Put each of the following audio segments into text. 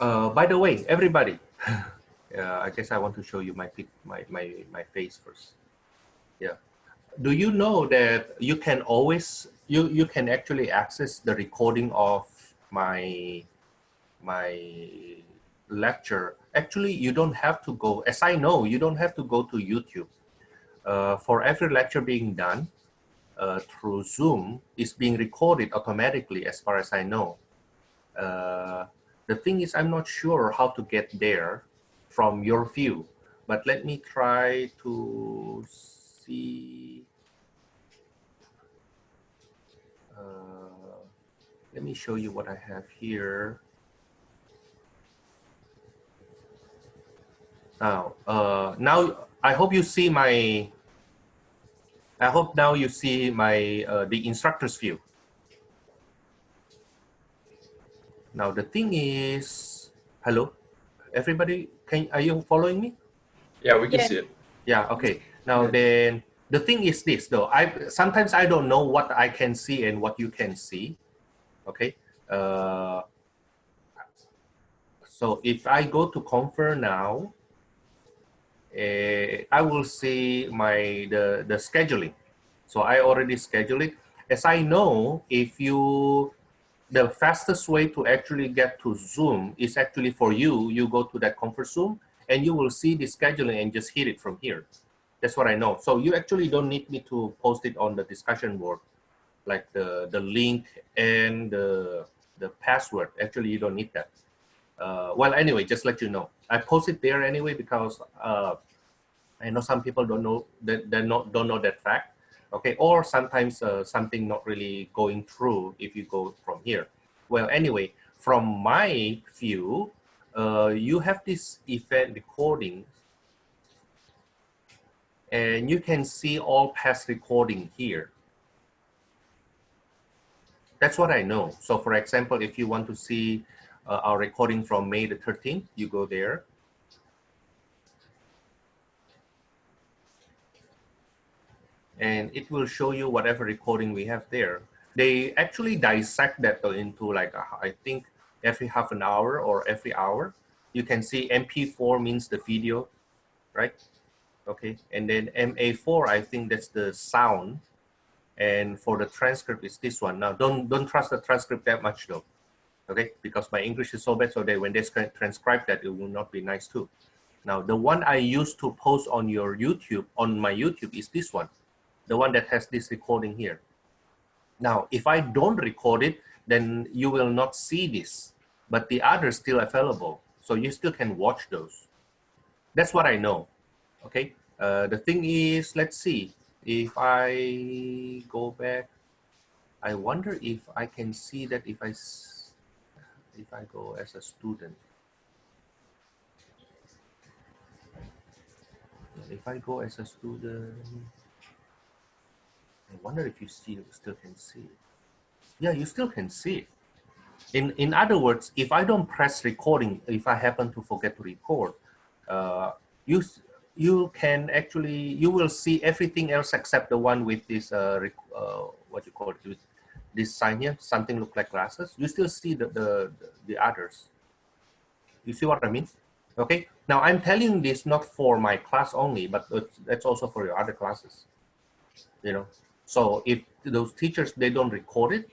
By the way, everybody, I guess I want to show you my face first. Yeah. Do you know that you can always you can actually access the recording of my lecture? Actually, you don't have to go. As I know, you don't have to go to YouTube. For every lecture being done through Zoom, is being recorded automatically, as far as I know. The thing is, I'm not sure how to get there from your view, but let me try to see. Let me show you what I have here. Now I hope you see my. I hope now you see my the instructor's view. Now the thing is, hello, everybody, are you following me? Yeah, we can see it. Yeah. Okay. Now then, the thing is this though. Sometimes I don't know what I can see and what you can see. Okay. So if I go to Confer now, I will see the scheduling. So I already scheduled it. As I know, the fastest way to actually get to Zoom is actually for you. You go to that Confer Zoom and you will see the scheduling and just hit it from here. That's what I know. So you actually don't need me to post it on the discussion board, like the link and the password. Actually, you don't need that. Well, anyway, just let you know. I post it there anyway because I know some people don't know don't know that fact. Okay, or sometimes something not really going through if you go from here. Well, anyway, from my view, you have this event recording, and you can see all past recording here. That's what I know. So for example, if you want to see our recording from May the 13th, you go there. And it will show you whatever recording we have there. They actually dissect that into like, I think every half an hour or every hour. You can see MP4 means the video, right? Okay, and then MA4, I think that's the sound. And for the transcript, it's this one. Now, don't trust the transcript that much though, okay? Because my English is so bad, so that when they transcribe that, it will not be nice too. Now, the one I used to post on your YouTube, on my YouTube, is this one. The one that has this recording here. Now, if I don't record it, then you will not see this, but the others still available. So you still can watch those. That's what I know, okay? The thing is, let's see, if I go back, I wonder if I can see that if I go as a student. If I go as a student, I wonder if you still can see it. Yeah, you still can see it. In other words, if I don't press recording, if I happen to forget to record, you can actually, you will see everything else except the one with this what you call it, with this sign here, something look like glasses. You still see the others. You see what I mean? Okay. Now I'm telling this not for my class only, but that's also for your other classes. You know. So if those teachers, they don't record it,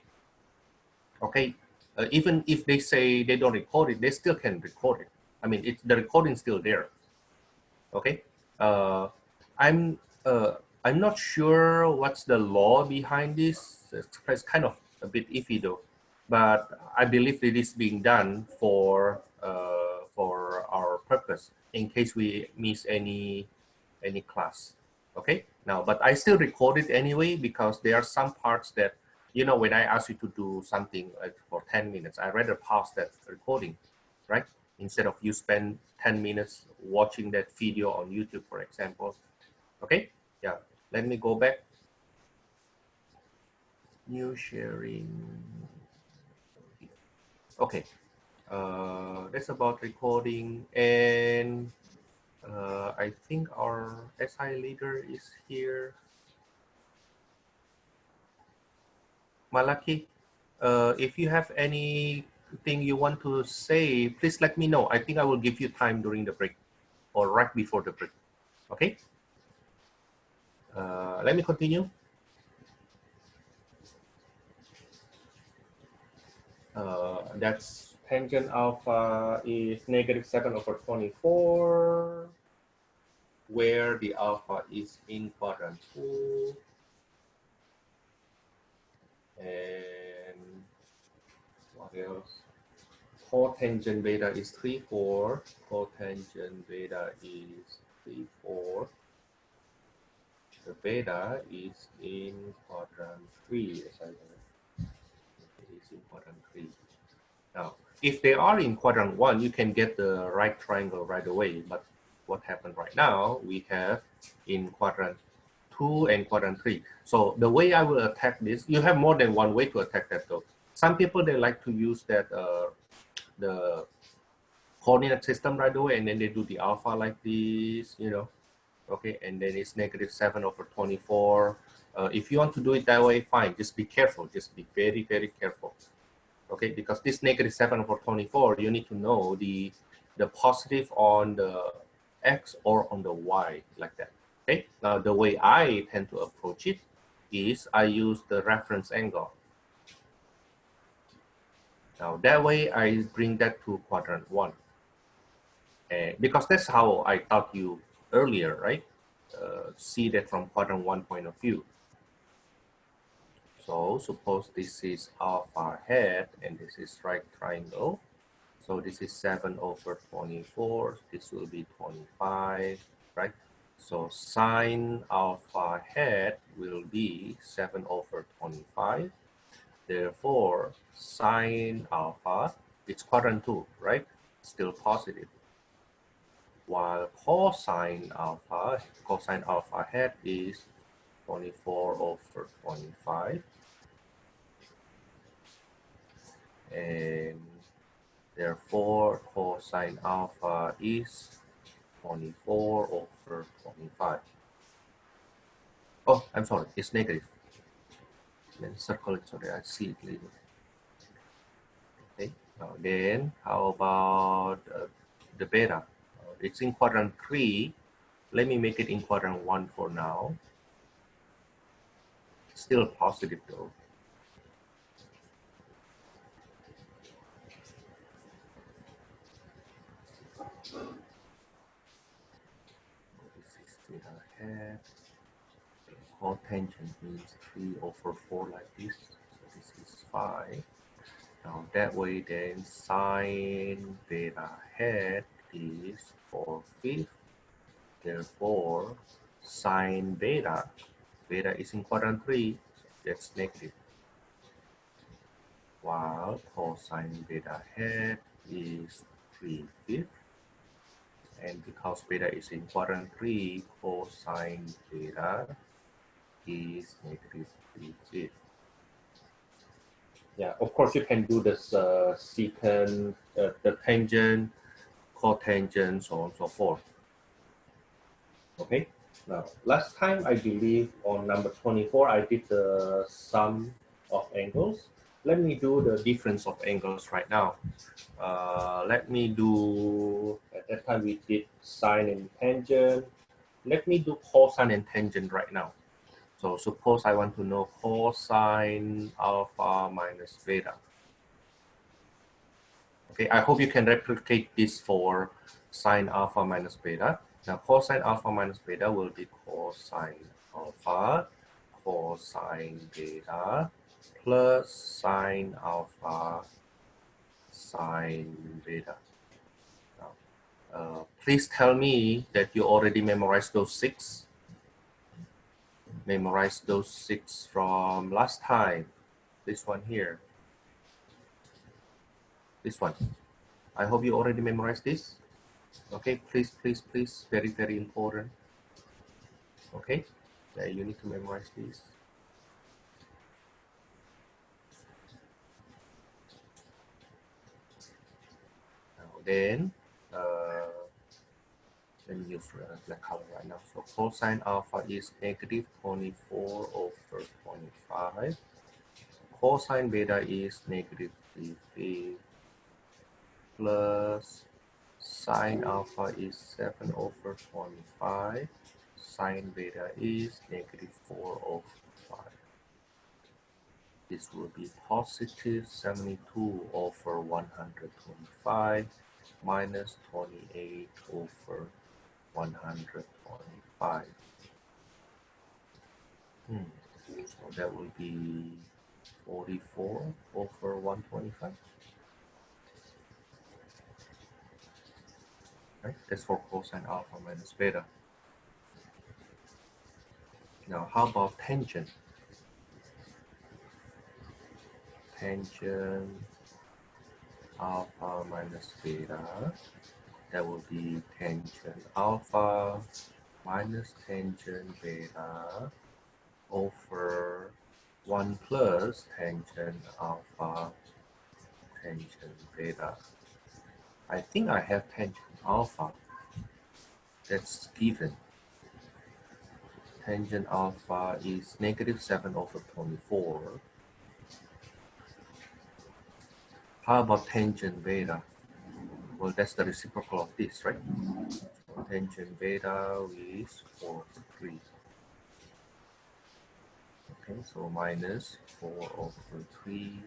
okay, even if they say they don't record it, they still can record it. I mean, the recording is still there. Okay, I'm not sure what's the law behind this. It's kind of a bit iffy though, but I believe it is being done for our purpose in case we miss any class. Okay, now, but I still record it anyway because there are some parts that, you know, when I ask you to do something like for 10 minutes, I rather pause that recording, right? Instead of you spend 10 minutes watching that video on YouTube, for example. Okay, yeah, let me go back. New sharing. Okay, that's about recording, and I think our SI leader is here. Malaki, if you have any thing you want to say, please let me know. I think I will give you time during the break or right before the break. Okay. Let me continue. That's tangent alpha is -7/24, where the alpha is in quadrant 2. And what else? Cotangent beta is 3,4. Cotangent beta is 3,4. The beta is in quadrant 3, as I know. It is in quadrant 3. Now, if they are in quadrant 1, you can get the right triangle right away. But what happened right now, we have in quadrant 2 and quadrant 3. So the way I will attack this, you have more than one way to attack that though. Some people, they like to use that the coordinate system right away, and then they do the alpha like this, you know. Okay, and then it's -7/24. If you want to do it that way, fine. Just be careful. Just be very, very careful. Okay, because this -7/24, you need to know the positive on the x or on the y, like that. Okay, now the way I tend to approach it is I use the reference angle. Now that way I bring that to quadrant 1. Because that's how I taught you earlier, right? See that from quadrant 1 point of view. So suppose this is alpha hat and this is right triangle. So this is 7/24. This will be 25, right? So sine alpha hat will be 7/25. Therefore, sine alpha, it's quadrant 2, right? Still positive. While cosine alpha hat is 24/25. And therefore, cosine alpha is 24/25. Oh, I'm sorry, it's negative. Then circle it so that I see it later. Okay, now then how about the beta? It's in quadrant 3. Let me make it in quadrant 1 for now. Still positive though. This is theta hat. Cotangent means 3/4 like this. So this is 5. Now that way then sine beta hat is 4/5. Therefore sine beta is in quadrant 3, that's negative. While cosine beta hat is 3/5. And because beta is in quadrant 3, cosine beta is -3/5. Yeah, of course you can do this secant, the tangent, cotangent, so on and so forth. Okay, now last time I believe on number 24 I did the sum of angles. Let me do the difference of angles right now. Let me do, at that time we did sine and tangent. Let me do cosine and tangent right now. So suppose I want to know cosine alpha minus beta. Okay, I hope you can replicate this for sine alpha minus beta. Now cosine alpha minus beta will be cosine alpha cosine beta plus sine alpha sine beta. Now, please tell me that you already memorized those 6. Memorize those 6 from last time. This one here. This one. I hope you already memorized this. Okay, please, please, please. Very, very important. Okay, yeah, you need to memorize this. Now then, let me use black color right now. So cosine alpha is -24/25. Cosine beta is -3/5. plus sine alpha is 7 over 25. Sine beta is negative 4 over 5. This will be positive 72 over 125 minus 28 over 125. So that will be 44 over 125. Right? That's for cosine alpha minus beta. Now, how about tangent? Tangent alpha minus beta. That will be tangent alpha minus tangent beta over 1 plus tangent alpha tangent beta. I think I have tangent alpha. That's given. Tangent alpha is negative 7 over 24. How about tangent beta? Well, that's the reciprocal of this, right? So tangent beta is 4 over 3. Okay, so minus 4 over 3.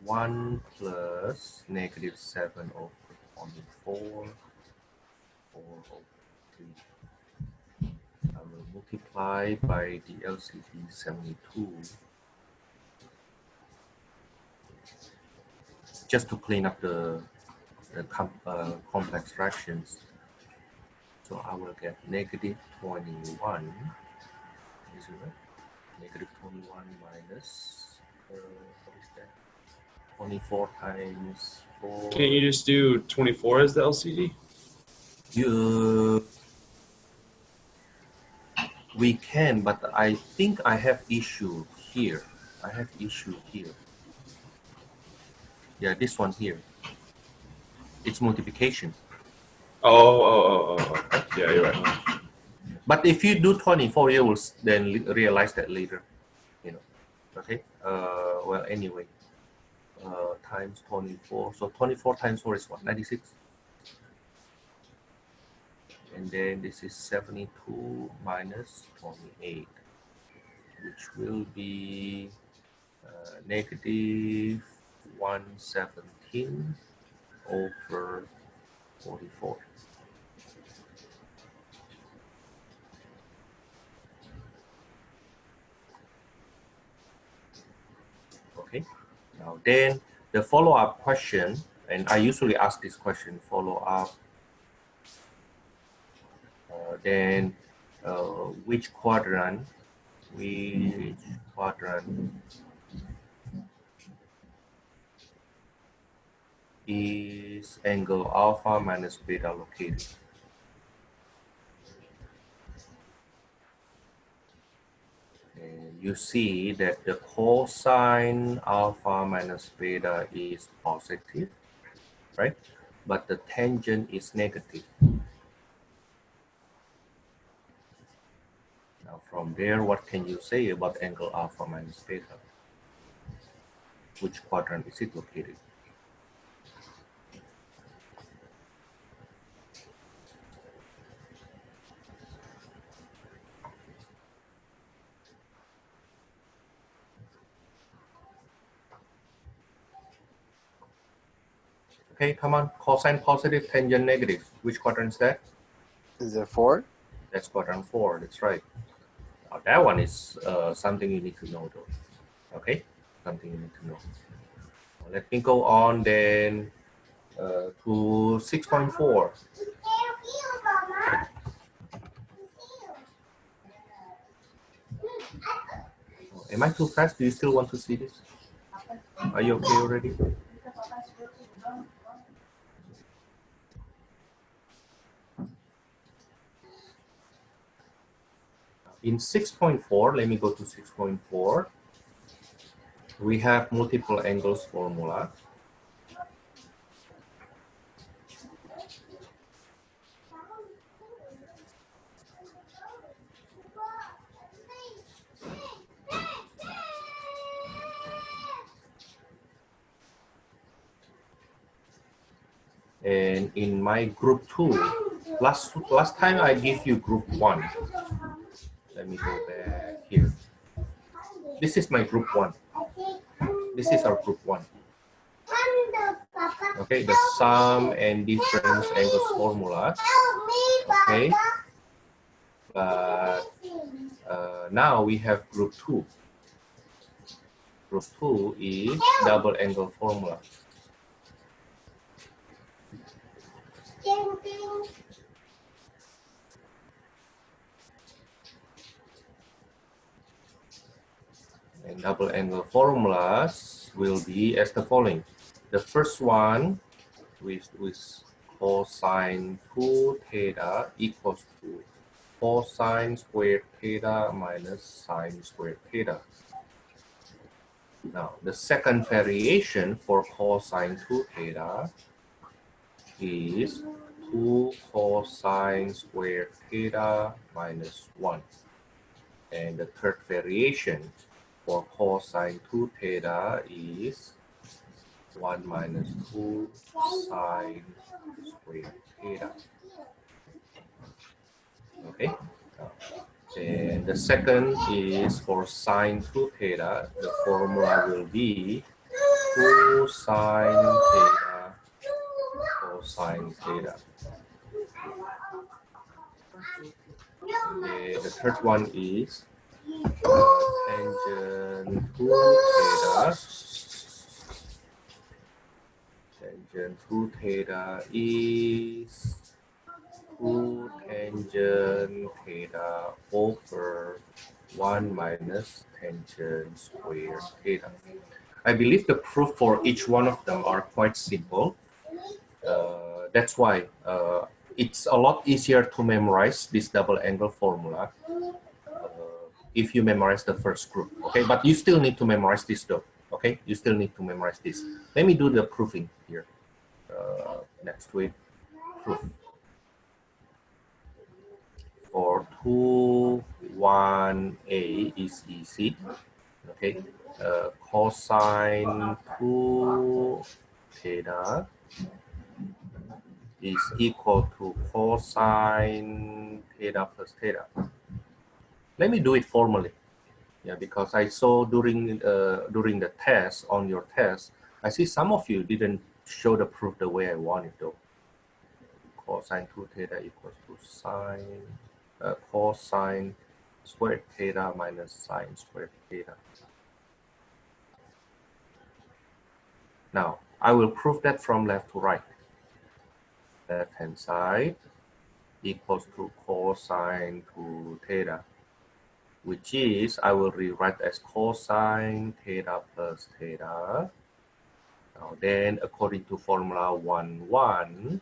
1 plus negative 7 over 24. 4 over 3. I will multiply by the LCD 72. Just to clean up the complex fractions. So I will get negative 21. Is it right? Negative 21 minus, what is that? 24 times 4. Can't you just do 24 as the LCD? We can, but I think I have issue here. I have issue here. Yeah, this one here. It's multiplication. Oh. Yeah, you're right. But if you do 24, you will then realize that later. You know. Okay. Well, anyway. Times 24. So 24 times 4 is what? 96. And then this is 72 minus 28, which will be negative 117 over 44. Okay. Now then the follow-up question, and I usually ask this question, follow-up, then which quadrant is angle alpha minus beta located? And you see that the cosine alpha minus beta is positive, right? But the tangent is negative. Now from there, what can you say about angle alpha minus beta? Which quadrant is it located? Okay, come on. Cosine positive, tangent negative. Which quadrant is that? Is it 4? That's quadrant 4. That's right. Now, that one is something you need to know, though. Okay, something you need to know. Now, let me go on then to 6.4. Am I too fast? Do you still want to see this? Are you okay already? In 6.4, let me go to 6.4. We have multiple angles formula. And in my group 2, last time I give you group 1. Let me go back here. This is my group 1. This is our group 1. Okay, the sum and difference angles formula. Okay, but now we have group 2. Group 2 is double angle formula. And double angle formulas will be as the following. The first one with cosine 2 theta equals to cosine squared theta minus sine squared theta. Now, the second variation for cosine 2 theta is 2 cosine squared theta minus 1. And the third variation for cosine 2 theta is 1 minus 2 sine squared theta. Okay. And the second is for sine 2 theta. The formula will be 2 sine theta cosine theta. And the third one is tangent 2 theta. Tangent 2 theta is 2 tangent theta over 1 minus tangent squared theta. I believe the proof for each one of them are quite simple. That's why it's a lot easier to memorize this double angle formula if you memorize the first group. Okay, but you still need to memorize this though. Okay, you still need to memorize this. Let me do the proofing here. Next week, proof. For 2, 1a is easy. Okay, cosine 2 theta is equal to cosine theta plus theta. Let me do it formally. Yeah, because I saw during the test, on your test, I see some of you didn't show the proof the way I want it though. Cosine 2 theta equals to sine cosine squared theta minus sine squared theta. Now, I will prove that from left to right. Left-hand side equals to cosine 2 theta, which is, I will rewrite as cosine theta plus theta. Now then, according to formula 1,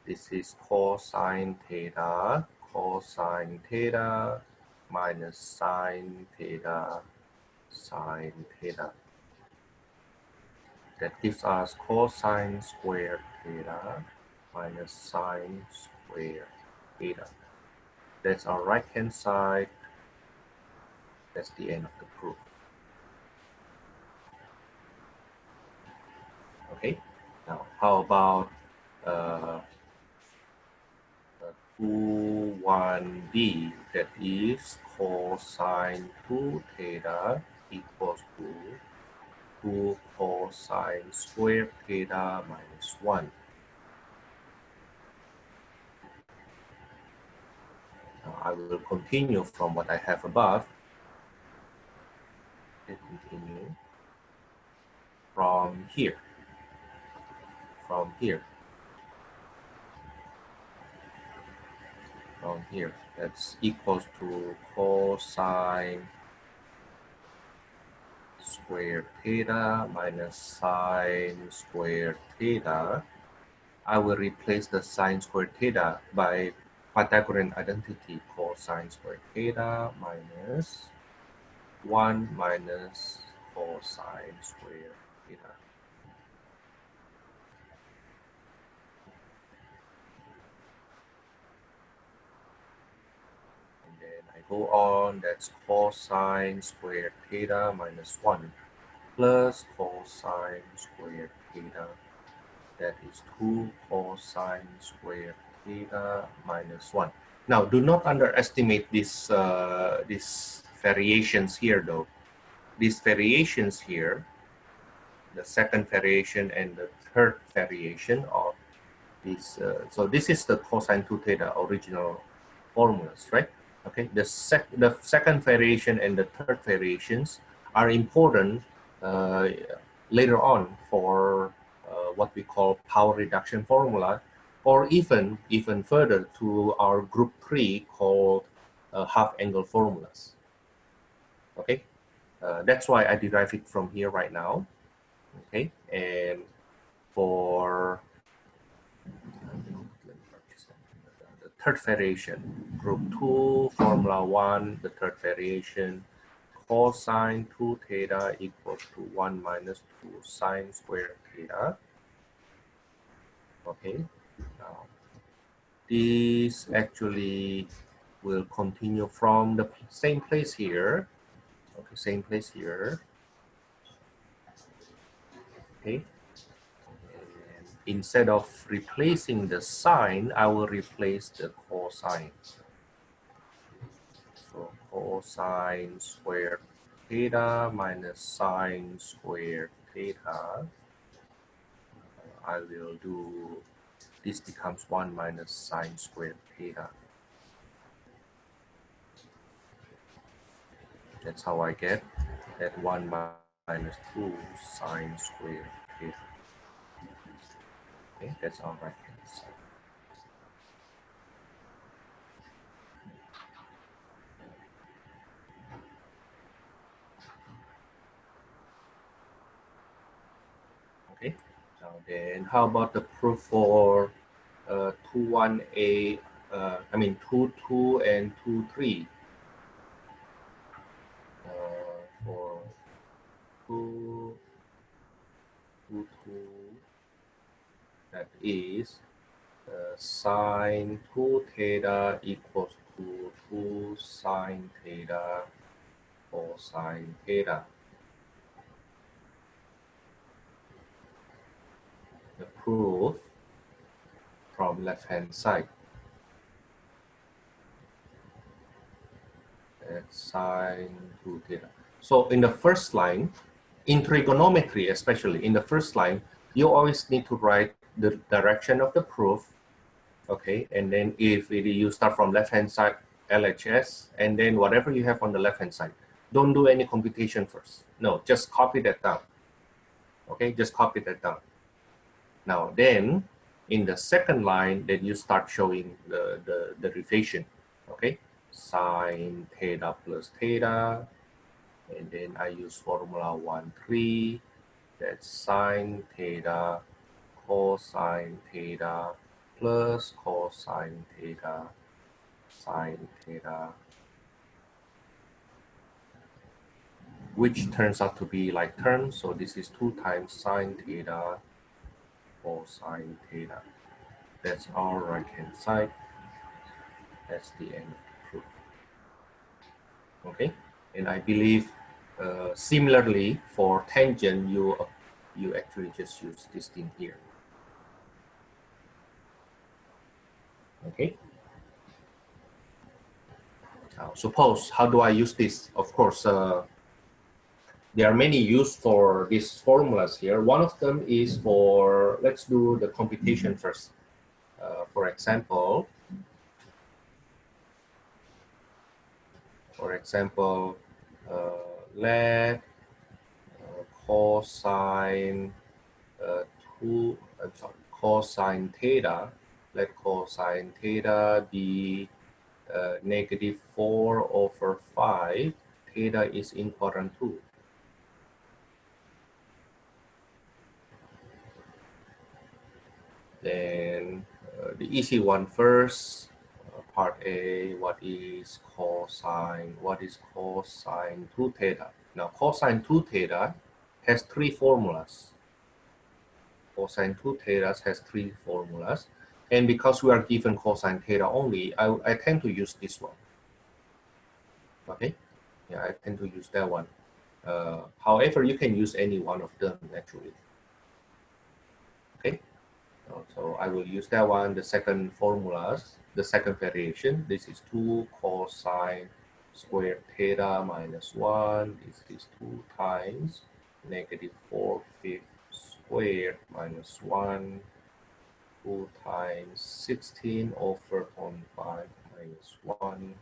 this is cosine theta minus sine theta sine theta. That gives us cosine squared theta minus sine squared theta. That's our right-hand side. That's the end of the proof. Okay, now how about 2, 1b, that is cosine 2 theta equals to 2 cosine squared theta minus 1. Now I will continue from what I have above. And continue from here. From here. That's equals to cosine squared theta minus sine squared theta. I will replace the sine squared theta by Pythagorean identity, cosine squared theta minus 1 minus cosine squared theta. And then I go on, that's cosine squared theta minus 1 plus cosine squared theta That is 2 cosine squared theta minus 1. Now, do not underestimate these variations here, though. These variations here, the second variation and the third variation of this. So this is the cosine 2 theta original formulas, right? Okay, the second variation and the third variations are important later on for what we call power reduction formula, or even further to our group 3 called half angle formulas. Okay, that's why I derive it from here right now. Okay, and for the third variation, group 2, formula 1, the third variation, cosine 2 theta equals to 1 minus 2 sine squared theta. Okay, now this actually will continue from the same place here. Okay, same place here. Okay, and instead of replacing the sine, I will replace the cosine. So cosine squared theta minus sine squared theta. I will do, this becomes 1 minus sine squared theta. That's how I get that 1 minus 2 sine squared theta. Okay, that's our right hand side. Okay, now then how about the proof for 2, 1, 2, 2 and 2, 3? For 2, 2, 2, that is sine 2 theta equals to 2 sine theta cosine theta. The proof from left hand side. That's sine 2 theta. So in the first line, in trigonometry especially, in the first line, you always need to write the direction of the proof. Okay, and then if you start from left hand side, LHS, and then whatever you have on the left hand side, don't do any computation first. No, just copy that down. Okay, just copy that down. Now then, in the second line, then you start showing the derivation. Okay, sine theta plus theta, and then I use formula 1, 3. That's sine theta cosine theta plus cosine theta sine theta, which turns out to be like terms. So this is 2 times sine theta cosine theta. That's our right hand side. That's the end of the proof. Okay, and I believe similarly for tangent, you actually just use this thing here. Okay. Now, suppose, how do I use this? Of course, there are many uses for these formulas here. One of them is for, let's do the computation first. For example, let cosine cosine theta, let cosine theta be negative 4 over 5. Theta is in quadrant 2. Then the easy one first, part A, what is cosine 2 theta? Now cosine 2 theta has 3 formulas. Cosine 2 theta has 3 formulas. And because we are given cosine theta only, I tend to use this one. Okay, yeah, I tend to use that one. However, you can use any one of them actually. Okay, So I will use that one. The second formulas, the second variation, this is 2 cosine squared theta minus 1. This is 2 times negative 4/5 squared minus 1. 2 times 16 over 25 minus 1.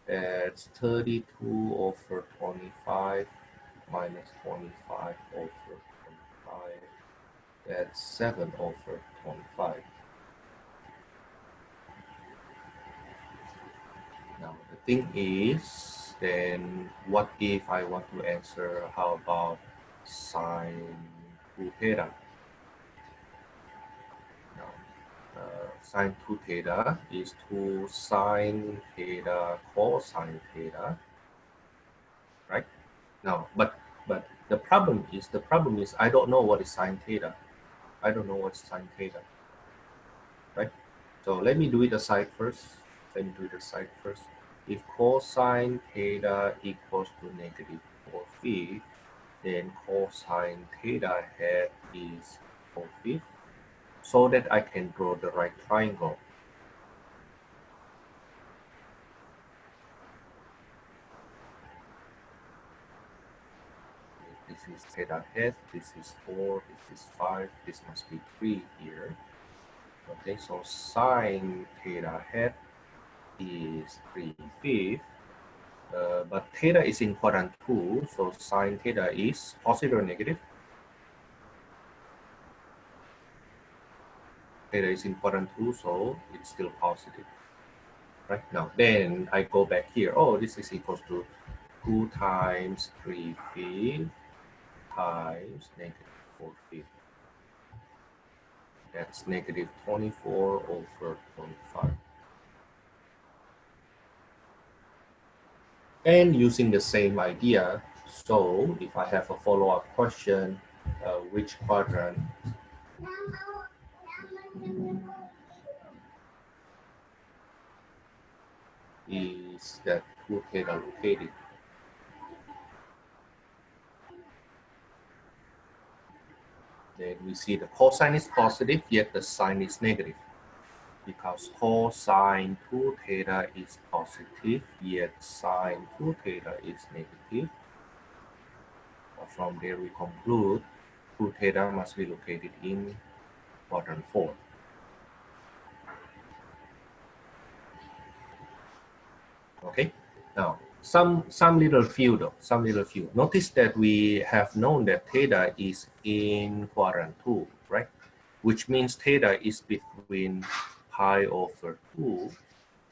That's 32 over 25 minus 25 over 25. That's 7 over 25. Now the thing is, then what if I want to answer how about sine 2 theta? Now, sine 2 theta is 2 sine theta cosine theta, right? Now, but the problem is I don't know what is sine theta. I don't know what's sine theta, right? So let me do it aside first. If cosine theta equals to negative 4/5, then cosine theta hat is 4/5, so that I can draw the right triangle. This is theta hat, this is 4, this is 5, this must be 3 here. Okay, so sine theta hat is 3/5. But theta is in quadrant 2, so sine theta is positive or negative? Theta is in quadrant 2, so it's still positive. Right now, then I go back here. Oh, this is equals to 2 times 3/5 times negative 4/5. That's negative 24 over 25. And using the same idea, so if I have a follow-up question, which quadrant is that 2 theta located? Then we see the cosine is positive, yet the sine is negative. Because cosine 2 theta is positive, yet sine 2 theta is negative. From there we conclude 2 theta must be located in quadrant 4. Okay, now some little few though, Notice that we have known that theta is in quadrant 2, right? Which means theta is between pi over 2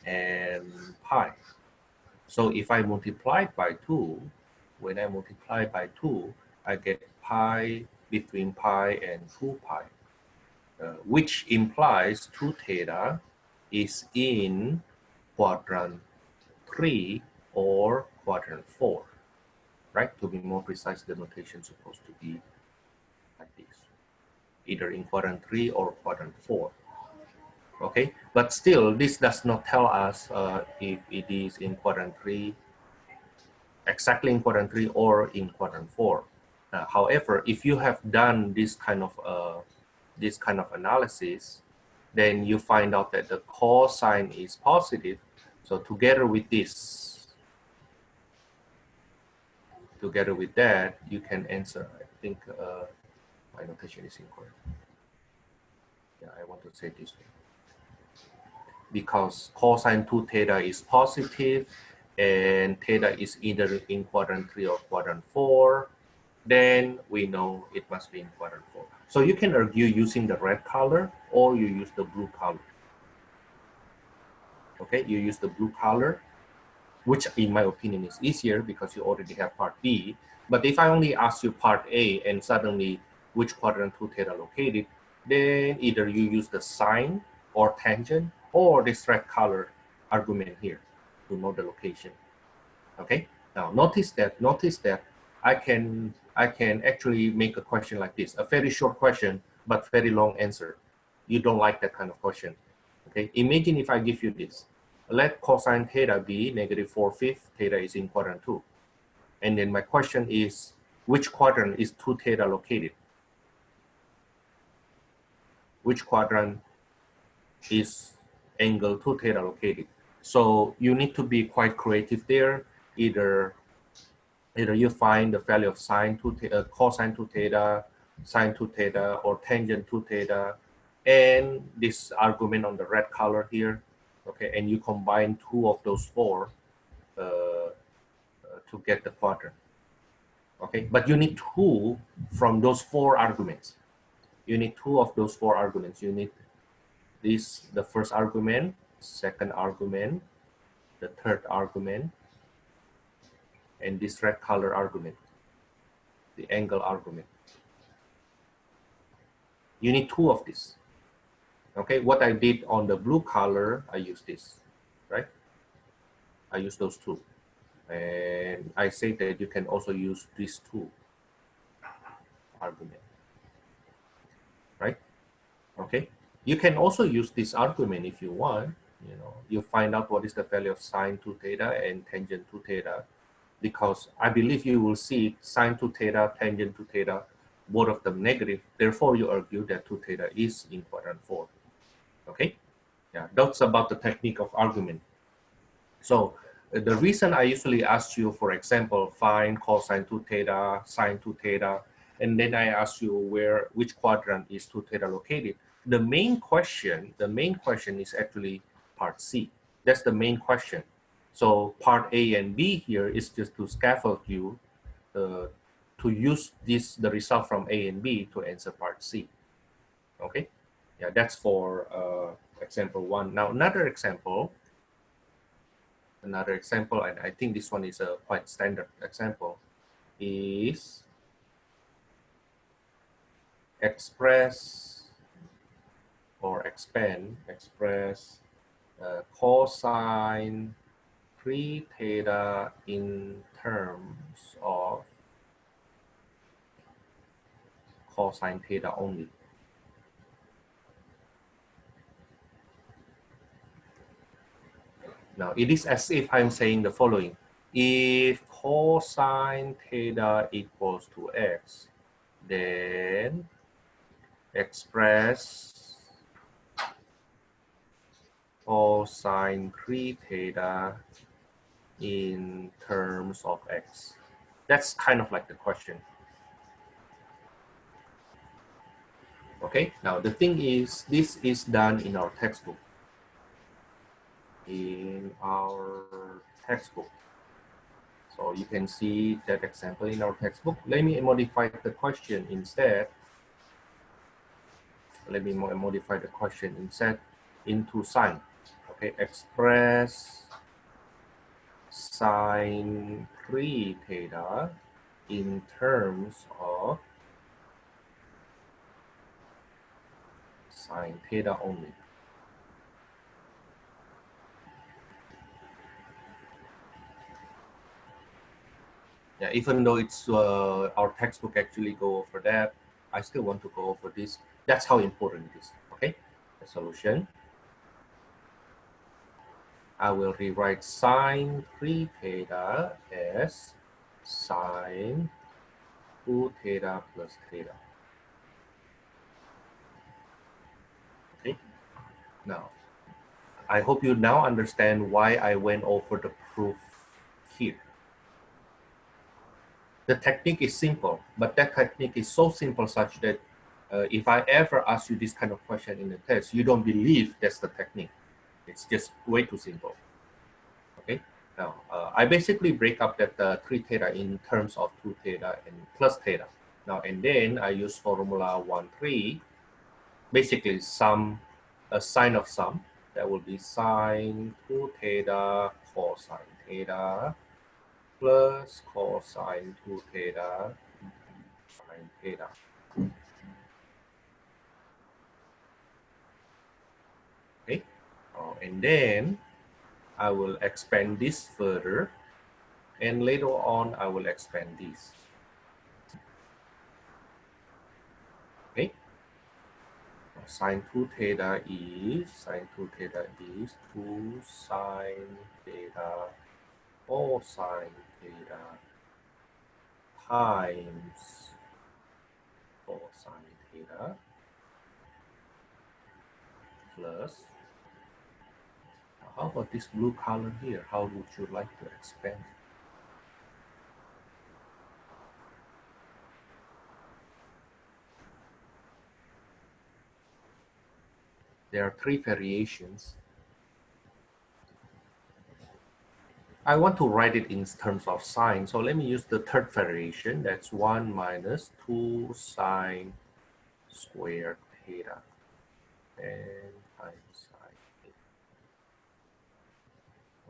and pi. So if I multiply by 2, when I multiply by 2, I get pi between pi and 2 pi, which implies 2 theta is in quadrant 3 or quadrant 4, right? To be more precise, the notation is supposed to be like this, either in quadrant 3 or quadrant 4. Okay, but still, this does not tell us if it is in quadrant 3, exactly in quadrant 3 or in quadrant 4. However, if you have done this kind of analysis, then you find out that the cosine is positive. So together with that, you can answer. I think my notation is incorrect. Yeah, I want to say this way. Because cosine 2 theta is positive and theta is either in quadrant 3 or quadrant 4, then we know it must be in quadrant 4. So you can argue using the red color or you use the blue color. Okay, you use the blue color, which in my opinion is easier because you already have part B. But if I only ask you part A and suddenly which quadrant 2 theta located, then either you use the sine or tangent or this red color argument here to know the location. Okay, now notice that I can actually make a question like this, a very short question but very long answer. You don't like that kind of question. Okay, imagine if I give you this. Let cosine theta be negative 4/5, theta is in quadrant 2. And then my question is, which quadrant is 2 theta located? which quadrant is angle 2 theta located. So you need to be quite creative there. Either you find the value of sine 2 theta, cosine 2 theta, sine 2 theta, or tangent 2 theta, and this argument on the red color here, okay, and you combine two of those four to get the quadrant, okay, but you need two from those four arguments. You need two of those four arguments. You need this, the first argument, second argument, the third argument, and this red color argument, the angle argument. You need two of these. Okay, what I did on the blue color, I used this, right? I use those two. And I say that you can also use these two arguments, right? Okay, you can also use this argument if you want. You know, you find out what is the value of sine 2 theta and tangent 2 theta, because I believe you will see sine 2 theta, tangent 2 theta, both of them negative. Therefore, you argue that 2 theta is in quadrant 4. Okay, yeah, that's about the technique of argument. So the reason I usually ask you, for example, find cosine 2 theta, sine 2 theta, and then I ask you which quadrant is 2 theta located. The main question is actually part C. That's the main question. So part A and B here is just to scaffold you to use the result from A and B to answer part C. Okay, yeah, that's for example 1. Now another example, and I think this one is a quite standard example, is express cosine 3 theta in terms of cosine theta only. Now, it is as if I'm saying the following. If cosine theta equals to x, then express cosine 3 theta in terms of x. That's kind of like the question. Okay, now the thing is, this is done in our textbook. So you can see that example in our textbook. Let me modify the question instead. Let me modify the question instead into sine. Okay, express sine 3 theta in terms of sine theta only. Yeah, even though it's our textbook actually go over that, I still want to go over this. That's how important it is. Okay, the solution. I will rewrite sine 3 theta as sine 2 theta plus theta. Okay, now I hope you now understand why I went over the proof here. The technique is simple, but that technique is so simple such that if I ever ask you this kind of question in the test, you don't believe that's the technique. It's just way too simple. Okay, now I basically break up that 3 theta in terms of 2 theta and plus theta. Now, and then I use formula 1, 3, basically sum, a sine of sum. That will be sine 2 theta cosine theta plus cosine 2 theta sine theta. Okay, and then I will expand this further, and later on I will expand this. Okay, sine 2 theta is 2 sine theta cosine theta times cosine theta plus, how about this blue color here? How would you like to expand it? There are three variations. I want to write it in terms of sine, so let me use the third variation. That's 1 minus 2 sine squared theta and times sine theta.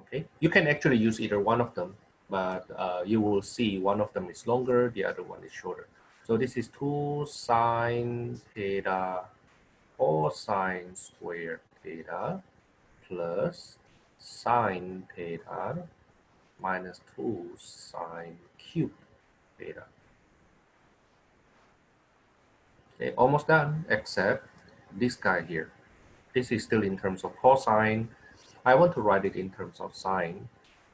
Okay, you can actually use either one of them, but you will see one of them is longer, the other one is shorter. So this is 2 sine theta cosine squared theta plus sine theta minus 2 sine cubed theta. Okay, almost done, except this guy here. This is still in terms of cosine. I want to write it in terms of sine.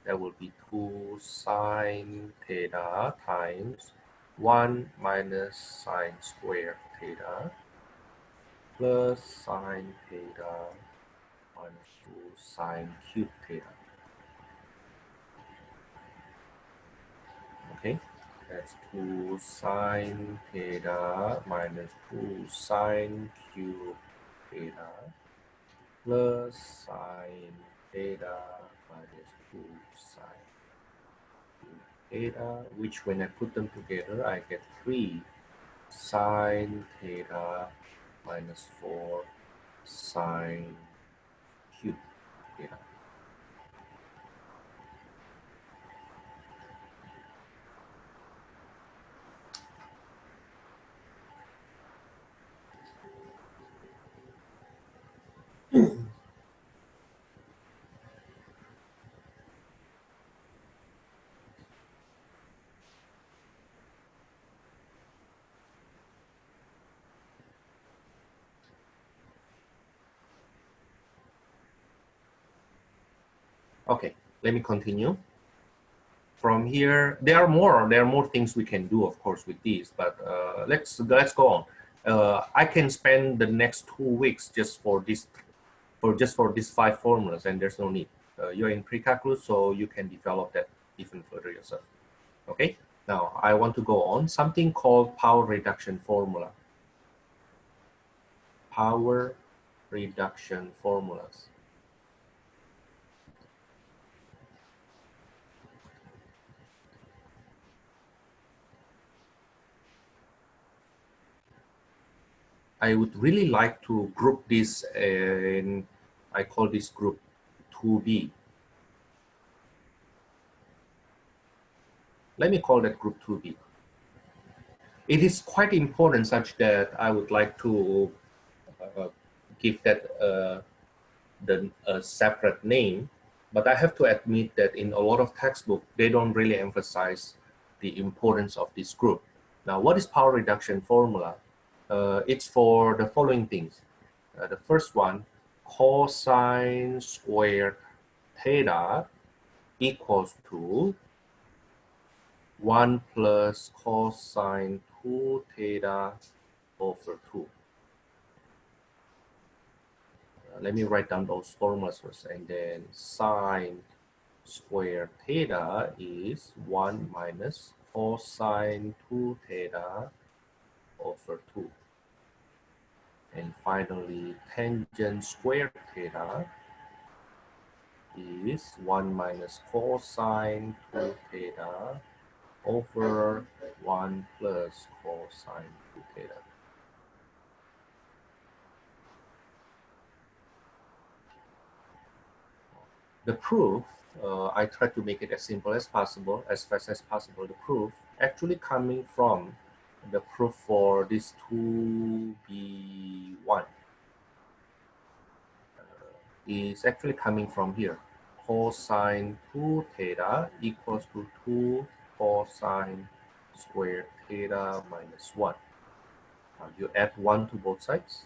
That will be 2 sine theta times 1 minus sine squared theta plus sine theta minus 2 sine cubed theta. Okay, that's 2 sine theta minus 2 sine cubed theta plus sine theta minus 2 sine cubed theta, which when I put them together, I get 3 sine theta minus 4 sine cubed theta. Okay, let me continue. From here, there are more things we can do, of course, with these. But let's go on. I can spend the next 2 weeks just for these 5 formulas, and there's no need. You're in Precalculus, so you can develop that even further yourself. Okay. Now I want to go on something called power reduction formula. Power reduction formulas. I would really like to group this, and I call this group 2B. Let me call that group 2B. It is quite important such that I would like to give that a separate name, but I have to admit that in a lot of textbooks, they don't really emphasize the importance of this group. Now, what is power reduction formula? It's for the following things. The first one, cosine squared theta equals to 1 plus cosine 2 theta over 2. Let me write down those formulas first, and then sine squared theta is 1 minus cosine 2 theta over 2. And finally, tangent squared theta is 1 minus cosine 2 theta over 1 plus cosine 2 theta. The proof, I try to make it as simple as possible, as fast as possible. The proof actually coming from the proof for this 2B1 is actually coming from here. Cosine 2 theta equals to 2 cosine squared theta minus 1. Now you add 1 to both sides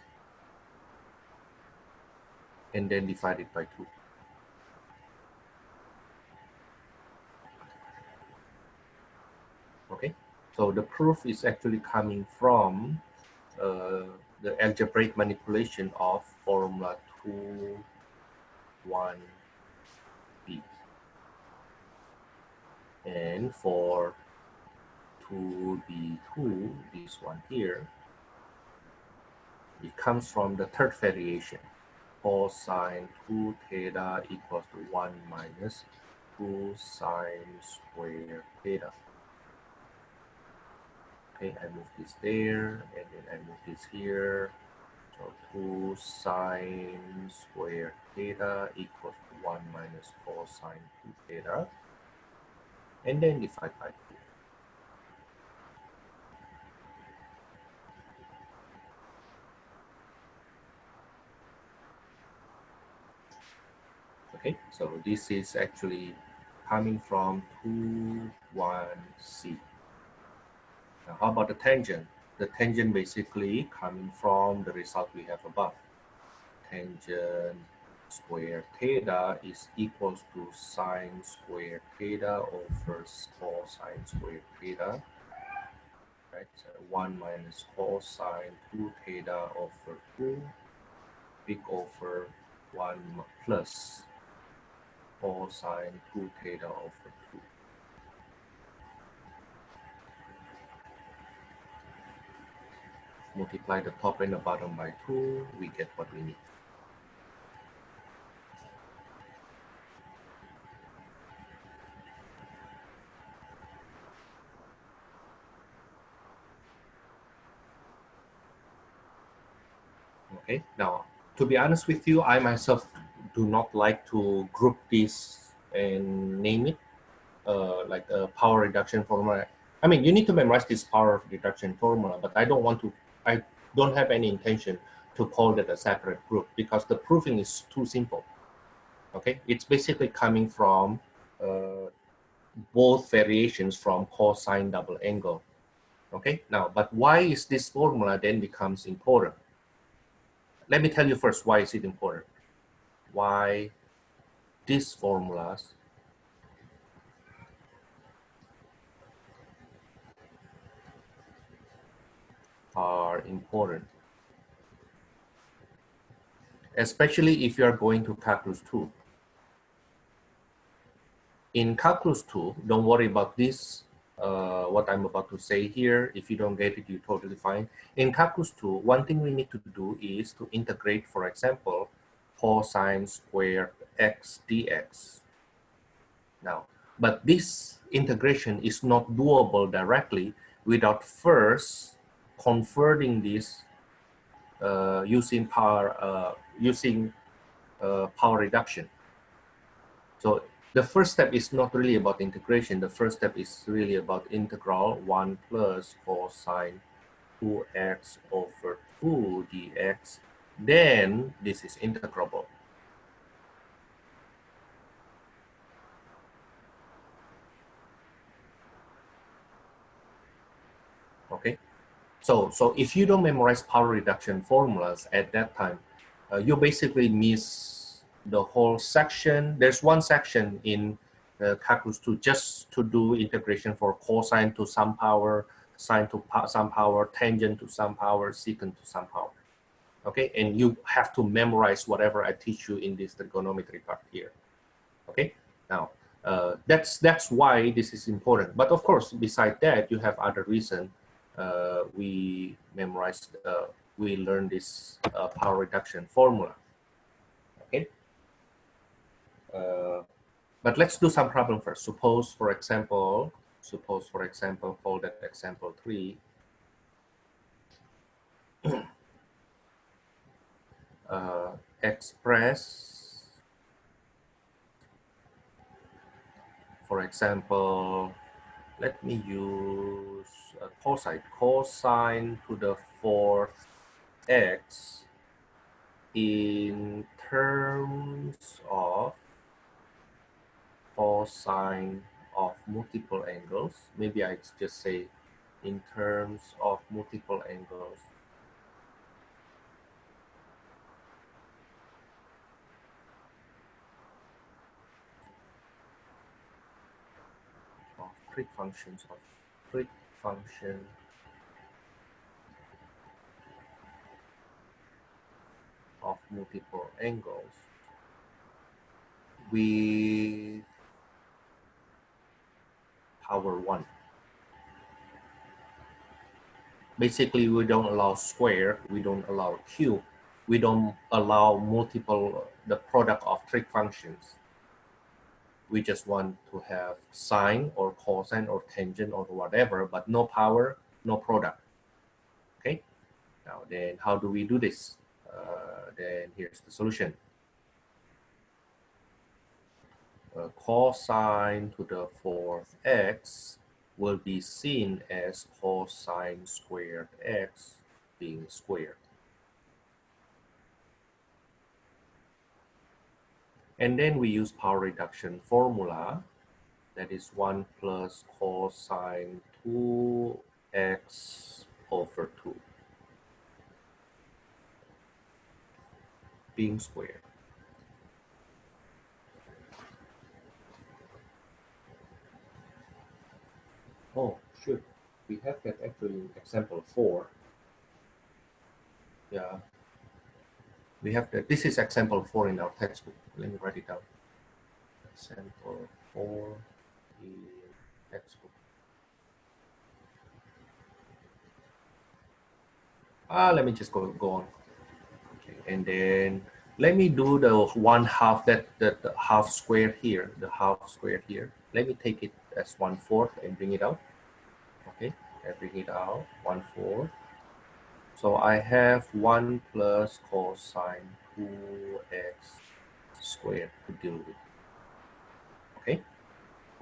and then divide it by 2. Okay, so the proof is actually coming from the algebraic manipulation of formula 2, 1, b. And for 2b2, this one here, it comes from the third variation. Cosine 2 theta equals to 1 minus 2 sine square theta. Okay, I move this there, and then I move this here. So 2 sine square theta equals to 1 minus cosine 2 theta. And then divide by 2. Okay, so this is actually coming from 2, 1c. Now, how about the tangent? The tangent basically coming from the result we have above. Tangent square theta is equals to sine square theta over cosine square theta. Right, so 1 minus cosine 2 theta over 2, big over 1 plus cosine 2 theta over 2. Multiply the top and the bottom by 2, we get what we need. Okay, now to be honest with you, I myself do not like to group this and name it like a power reduction formula. I mean, you need to memorize this power reduction formula, but I don't have any intention to call it a separate group because the proving is too simple. Okay, it's basically coming from both variations from cosine double angle. Okay, now, but why is this formula then becomes important? Let me tell you first, why is it important? Why these formulas are important, especially if you are going to calculus 2. In calculus 2, don't worry about this, what I'm about to say here. If you don't get it, you're totally fine. In calculus 2, one thing we need to do is to integrate, for example, cosine squared x dx. Now, but this integration is not doable directly without first converting this using power reduction. So the first step is not really about integration. The first step is really about integral 1 plus cosine 2x over 2 dx. Then this is integrable. Okay. So if you don't memorize power reduction formulas at that time, you basically miss the whole section. There's one section in calculus 2 just to do integration for cosine to some power, sine to some power, tangent to some power, secant to some power. Okay, and you have to memorize whatever I teach you in this trigonometry part here. Okay, now that's why this is important. But of course, beside that, you have other reason. We memorized, we learned this power reduction formula. Okay, but let's do some problem first. Suppose, for example, call that example 3. Express, for example, let me use cosine to the 4th x in terms of cosine of multiple angles. Maybe I just say in terms of multiple angles of trig functions of multiple angles with power 1. Basically, we don't allow square, we don't allow cube, we don't allow multiple, the product of trig functions. We just want to have sine or cosine or tangent or whatever, but no power, no product. Okay, now then how do we do this? Then here's the solution. Cosine to the 4th x will be seen as cosine squared x being squared. And then we use power reduction formula, that is 1 plus cosine 2x over 2 being squared. Oh, shoot. We have that actually in example 4. Yeah. We have that. This is example 4 in our textbook. Let me write it down. Example 4 in textbook. Let me just go on. Okay. And then let me do the 1/2, the half square here, the half square here. Let me take it as 1/4 and bring it out. Okay, I bring it out, 1/4. So I have 1 plus cosine 2x squared to deal with. Okay,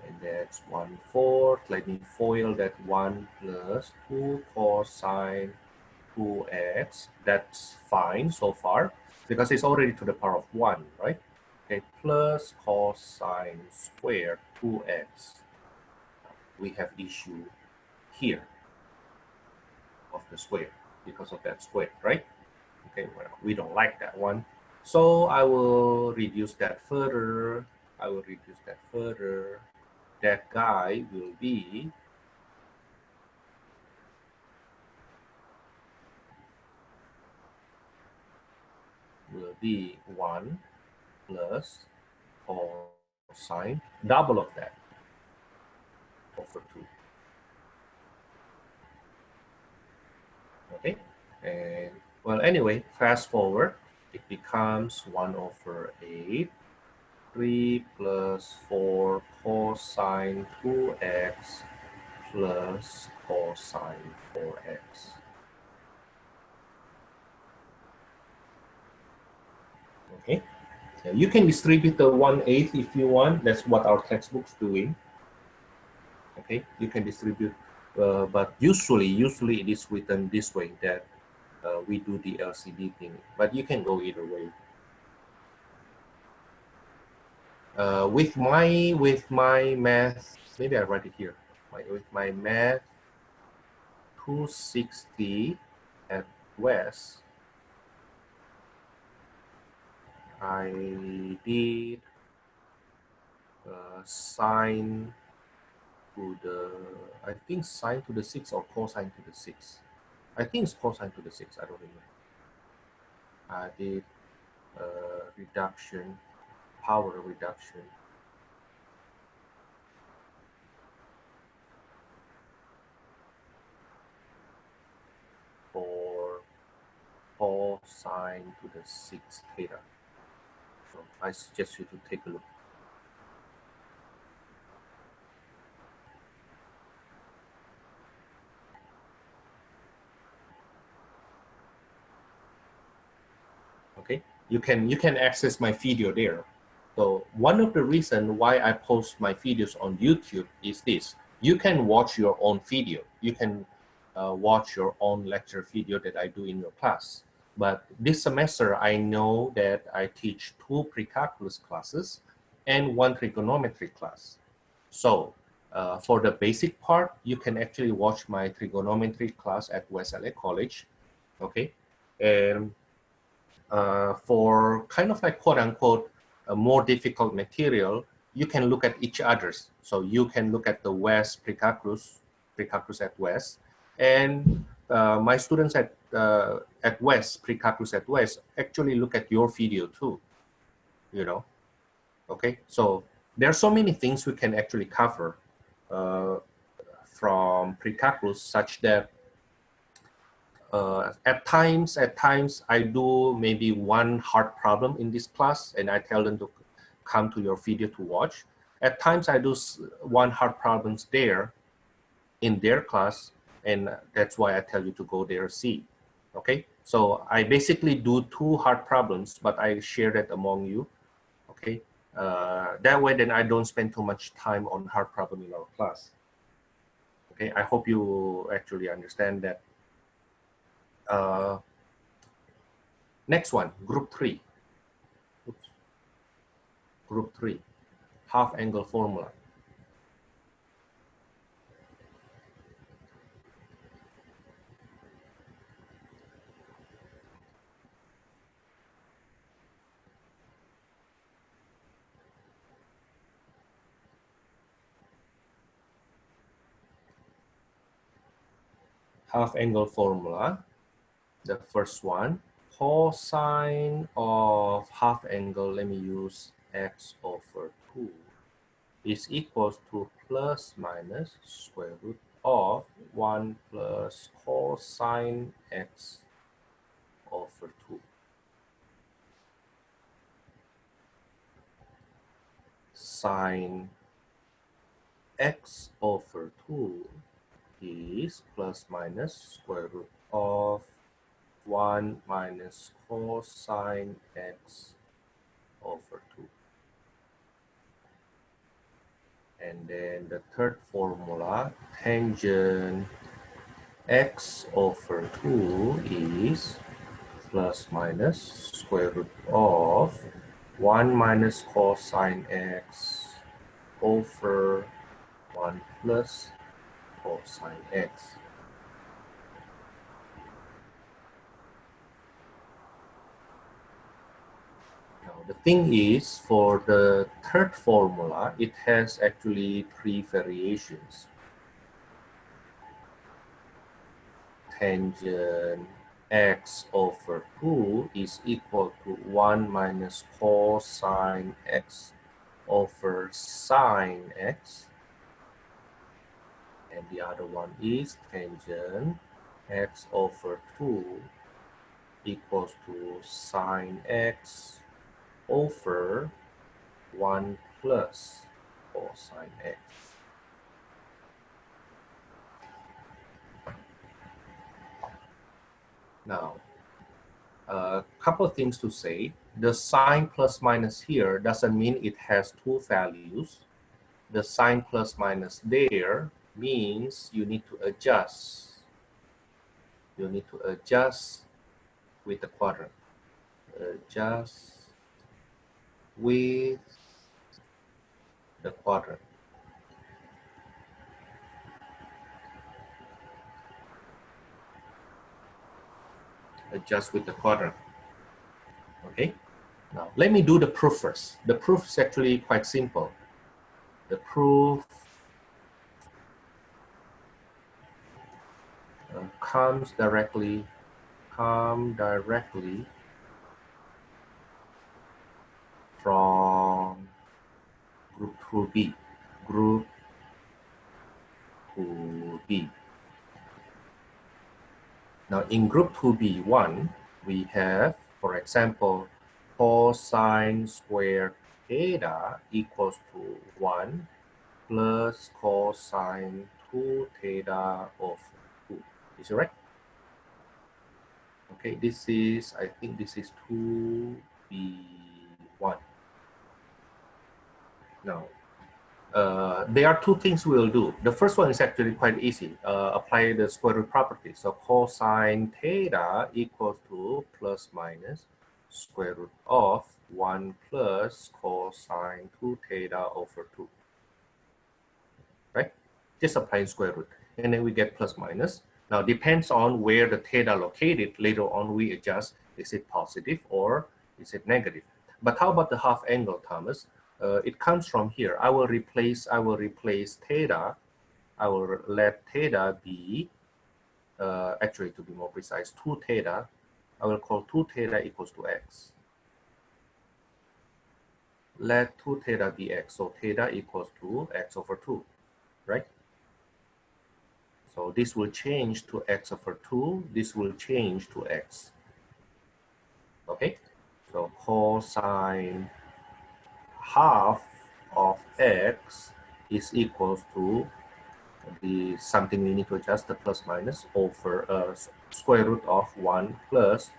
and that's 1/4. Let me FOIL that 1 plus 2 cosine 2x. That's fine so far because it's already to the power of 1, right? Okay, plus cosine squared 2x. We have issue here of the square because of that square, right? Okay, well, we don't like that one. So I will reduce that further. That guy will be will be 1 plus cosine, double of that, over 2. Okay, and well, anyway, fast forward, it becomes 1/8, 3 plus 4 cosine 2x plus cosine 4x. Okay, you can distribute the 1/8 if you want. That's what our textbook's doing. Okay, you can distribute, but usually it is written this way, that we do the LCD thing, but you can go either way. With my math, maybe I write it here. With my math 260 at West, I did sine to the, I think sine to the 6 or cosine to the 6. I think it's cosine to the 6, I don't remember. I did reduction, power reduction. For cosine to the 6 theta. So I suggest you to take a look. Okay, you can access my video there. So one of the reasons why I post my videos on YouTube is this: you can watch your own video. You can watch your own lecture video that I do in your class. But this semester, I know that I teach 2 Precalculus classes and 1 trigonometry class. So for the basic part, you can actually watch my trigonometry class at West LA College. Okay, and for kind of like quote unquote a more difficult material, you can look at each other's. So you can look at the West Precalculus at West, and my students at West, Precalculus at West, actually look at your video too, you know. Okay, so there are so many things we can actually cover from Precalculus, such that at times I do maybe one hard problem in this class, and I tell them to come to your video to watch. At times I do one hard problems there in their class, and that's why I tell you to go there see. Okay, so I basically do two hard problems, but I share that among you. Okay, that way then I don't spend too much time on hard problem in our class. Okay, I hope you actually understand that. Next one, group 3. Oops. Group 3, half angle formula. Half angle formula, the first one, cosine of half angle, let me use x over 2, is equals to plus minus square root of 1 plus cosine x over 2. Sine x over 2 is plus minus square root of 1 minus cosine x over 2. And then the third formula, tangent x over 2 is plus minus square root of 1 minus cosine x over 1 plus cosine x. Now the thing is, for the third formula, it has actually 3 variations. Tangent x over 2 is equal to 1 minus cosine x over sine x. And the other one is tangent x over 2 equals to sine x over 1 plus cosine x. Now, a couple of things to say. The sign plus minus here doesn't mean it has 2 values. The sign plus minus there means you need to adjust. You need to adjust with the quadrant. Adjust with the quadrant. Adjust with the quadrant. Okay, now let me do the proof first. The proof is actually quite simple. The proof comes directly from group 2B. Group 2B. Now in group 2B1, we have, for example, cosine squared theta equals to 1 plus cosine 2 theta of 2. Is it right? Okay, this is, I think this is 2B1. Now, there are 2 things we'll do. The first one is actually quite easy. Apply the square root property. So cosine theta equals to plus minus square root of 1 plus cosine 2 theta over 2. Right? Just applying square root. And then we get plus minus. Now, depends on where the theta located. Later on, we adjust. Is it positive or is it negative? But how about the half angle, Thomas? It comes from here. I will replace theta. I will let theta be actually to be more precise, 2 theta, I will call 2 theta equals to x. Let 2 theta be x, so theta equals to x over 2, right? So this will change to x over 2, this will change to x. Okay, so cosine half of x is equals to the something we need to adjust, the plus minus, over square root of 1 plus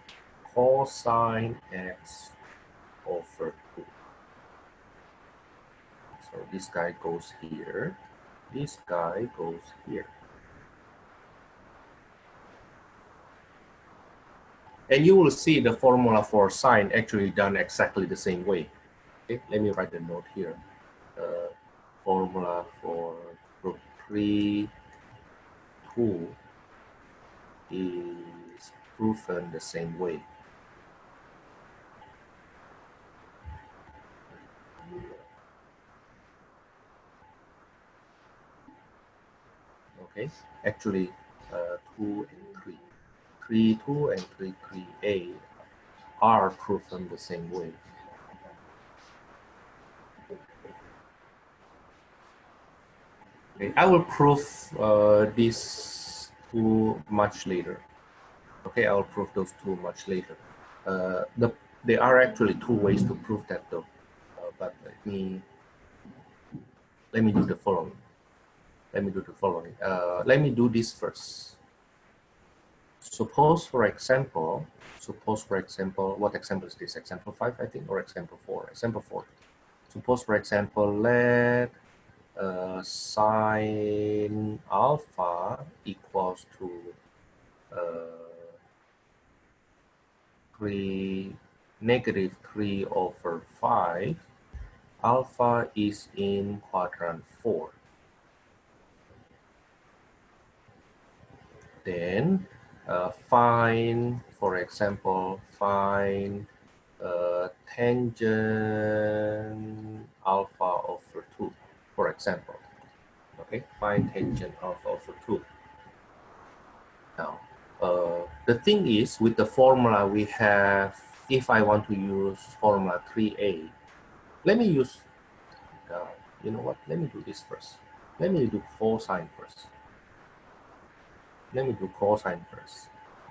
cosine x over 2. So this guy goes here, this guy goes here. And you will see the formula for sine actually done exactly the same way. Okay, let me write the note here. Formula for group 3, 2 is proven the same way. Okay, actually 2 and 3. 3, 2 and 3, 3a are proven the same way. Okay, I will prove these two much later. Okay, I will prove those two much later. There are actually two ways to prove that though, but let me do the following. Let me do this first. Suppose for example, what example is this? Example 5, I think, or example 4? Example 4. Suppose for example, let sine alpha equals to 3 over 5. Alpha is in quadrant 4. Then find, for example, find tangent alpha over 2, for example. Okay, find tangent alpha over 2. Now, the thing is, with the formula we have, if I want to use formula 3a, let me use, you know what, let me do this first. Let me do cosine first.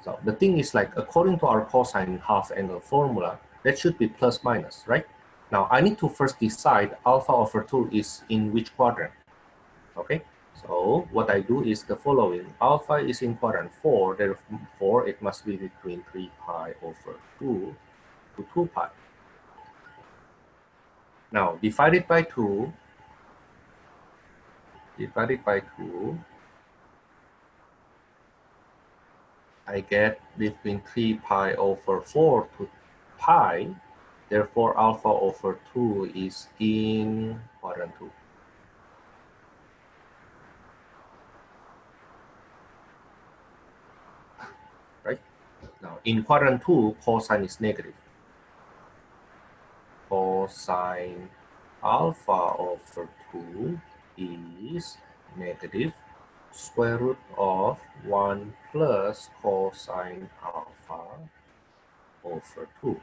So the thing is, like, according to our cosine half angle formula, that should be plus minus, right? Now I need to first decide alpha over 2 is in which quadrant. Okay, so what I do is the following. Alpha is in quadrant 4, therefore it must be between 3 pi over 2 to 2 pi. Now divided by 2, I get between 3 pi over 4 to pi. Therefore, alpha over 2 is in quadrant 2. Right? Now, in quadrant 2, cosine is negative. Cosine alpha over 2 is negative square root of 1 plus cosine alpha over 2.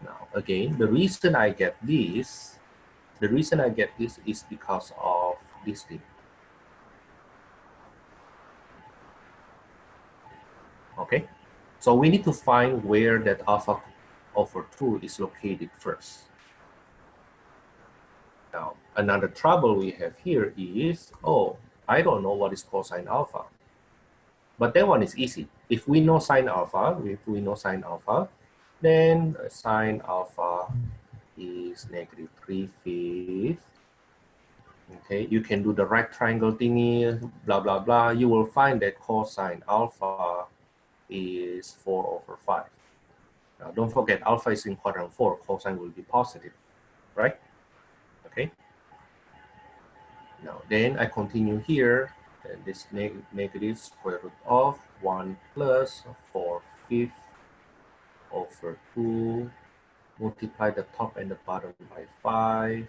Now, again, the reason I get this is because of this thing. Okay, so we need to find where that alpha over 2 is located first. Now, another trouble we have here is, oh, I don't know what is cosine alpha. But that one is easy. If we know sine alpha, then sine alpha is negative 3/5. Okay, you can do the right triangle thingy, blah, blah, blah. You will find that cosine alpha is 4 over 5. Now, don't forget, alpha is in quadrant 4, cosine will be positive, right? Okay. Now, then I continue here, and this negative square root of 1 plus 4/5 over 2, multiply the top and the bottom by 5,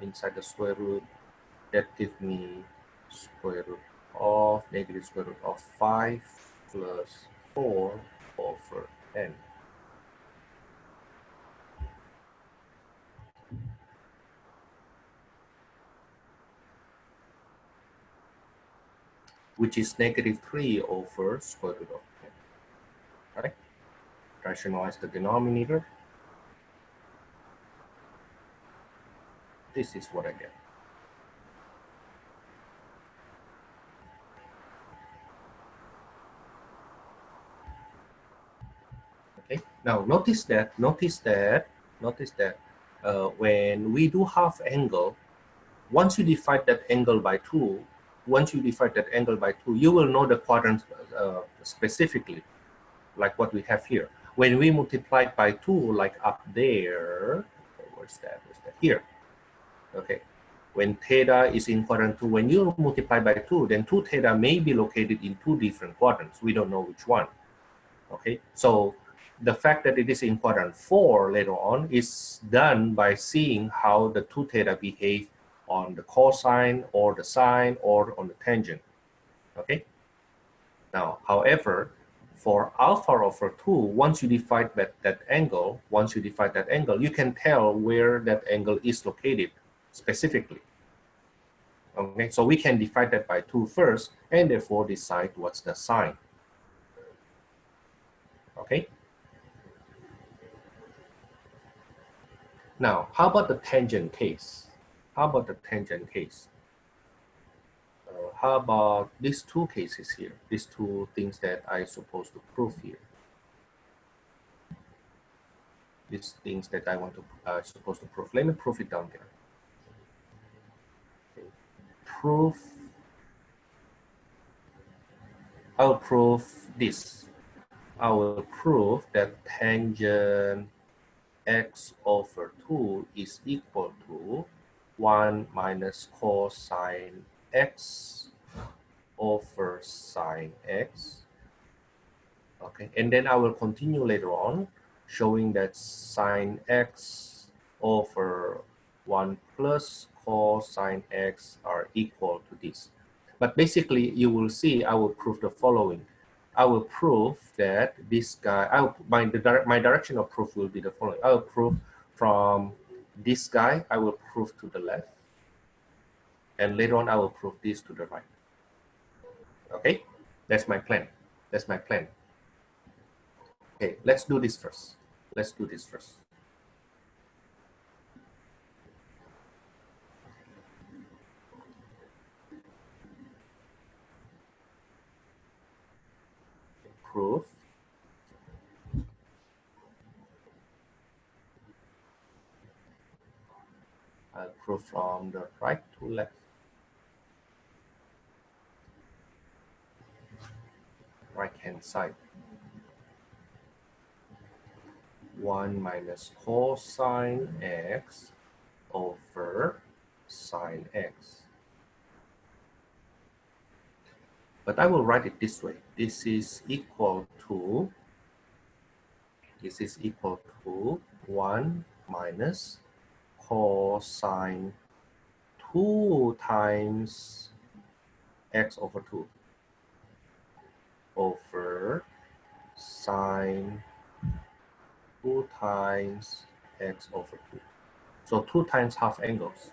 inside the square root, that gives me square root of negative square root of 5 plus 4 over n. Which is negative 3 over square root of n. Right? Rationalize the denominator. This is what I get. Okay. Now notice that when we do half angle, once you divide that angle by 2, you will know the quadrants specifically, like what we have here. When we multiply by 2, like up there, where's that? Here. Okay. When theta is in quadrant 2, when you multiply by 2, then 2 theta may be located in 2 different quadrants. We don't know which one. Okay. So the fact that it is in quadrant 4 later on is done by seeing how the 2 theta behave on the cosine or the sine or on the tangent. Okay. Now, however, for alpha over 2, once you divide that angle, you can tell where that angle is located specifically. Okay, so we can divide that by 2 first, and therefore decide what's the sine. Okay. Now, how about the tangent case? How about these two cases here? These two things that I'm supposed to prove here. These things that I want to supposed to prove. Let me prove it down there. Okay. I'll prove this. I will prove that tangent x over 2 is equal to 1 minus cosine x over sine x. Okay, and then I will continue later on showing that sine x over 1 plus cosine x are equal to this. But basically, you will see I will prove the following. I will prove that this guy, my direction of proof will be the following. I will prove from this guy, I will prove to the left. And later on, I will prove this to the right. Okay, that's my plan. Okay, let's do this first. Proof. I'll prove from the right to left. Right hand side. 1 minus cosine x over sine x. But I will write it this way. This is equal to 1 minus cosine 2 times x over 2 over sine 2 times x over 2. So 2 times half angles.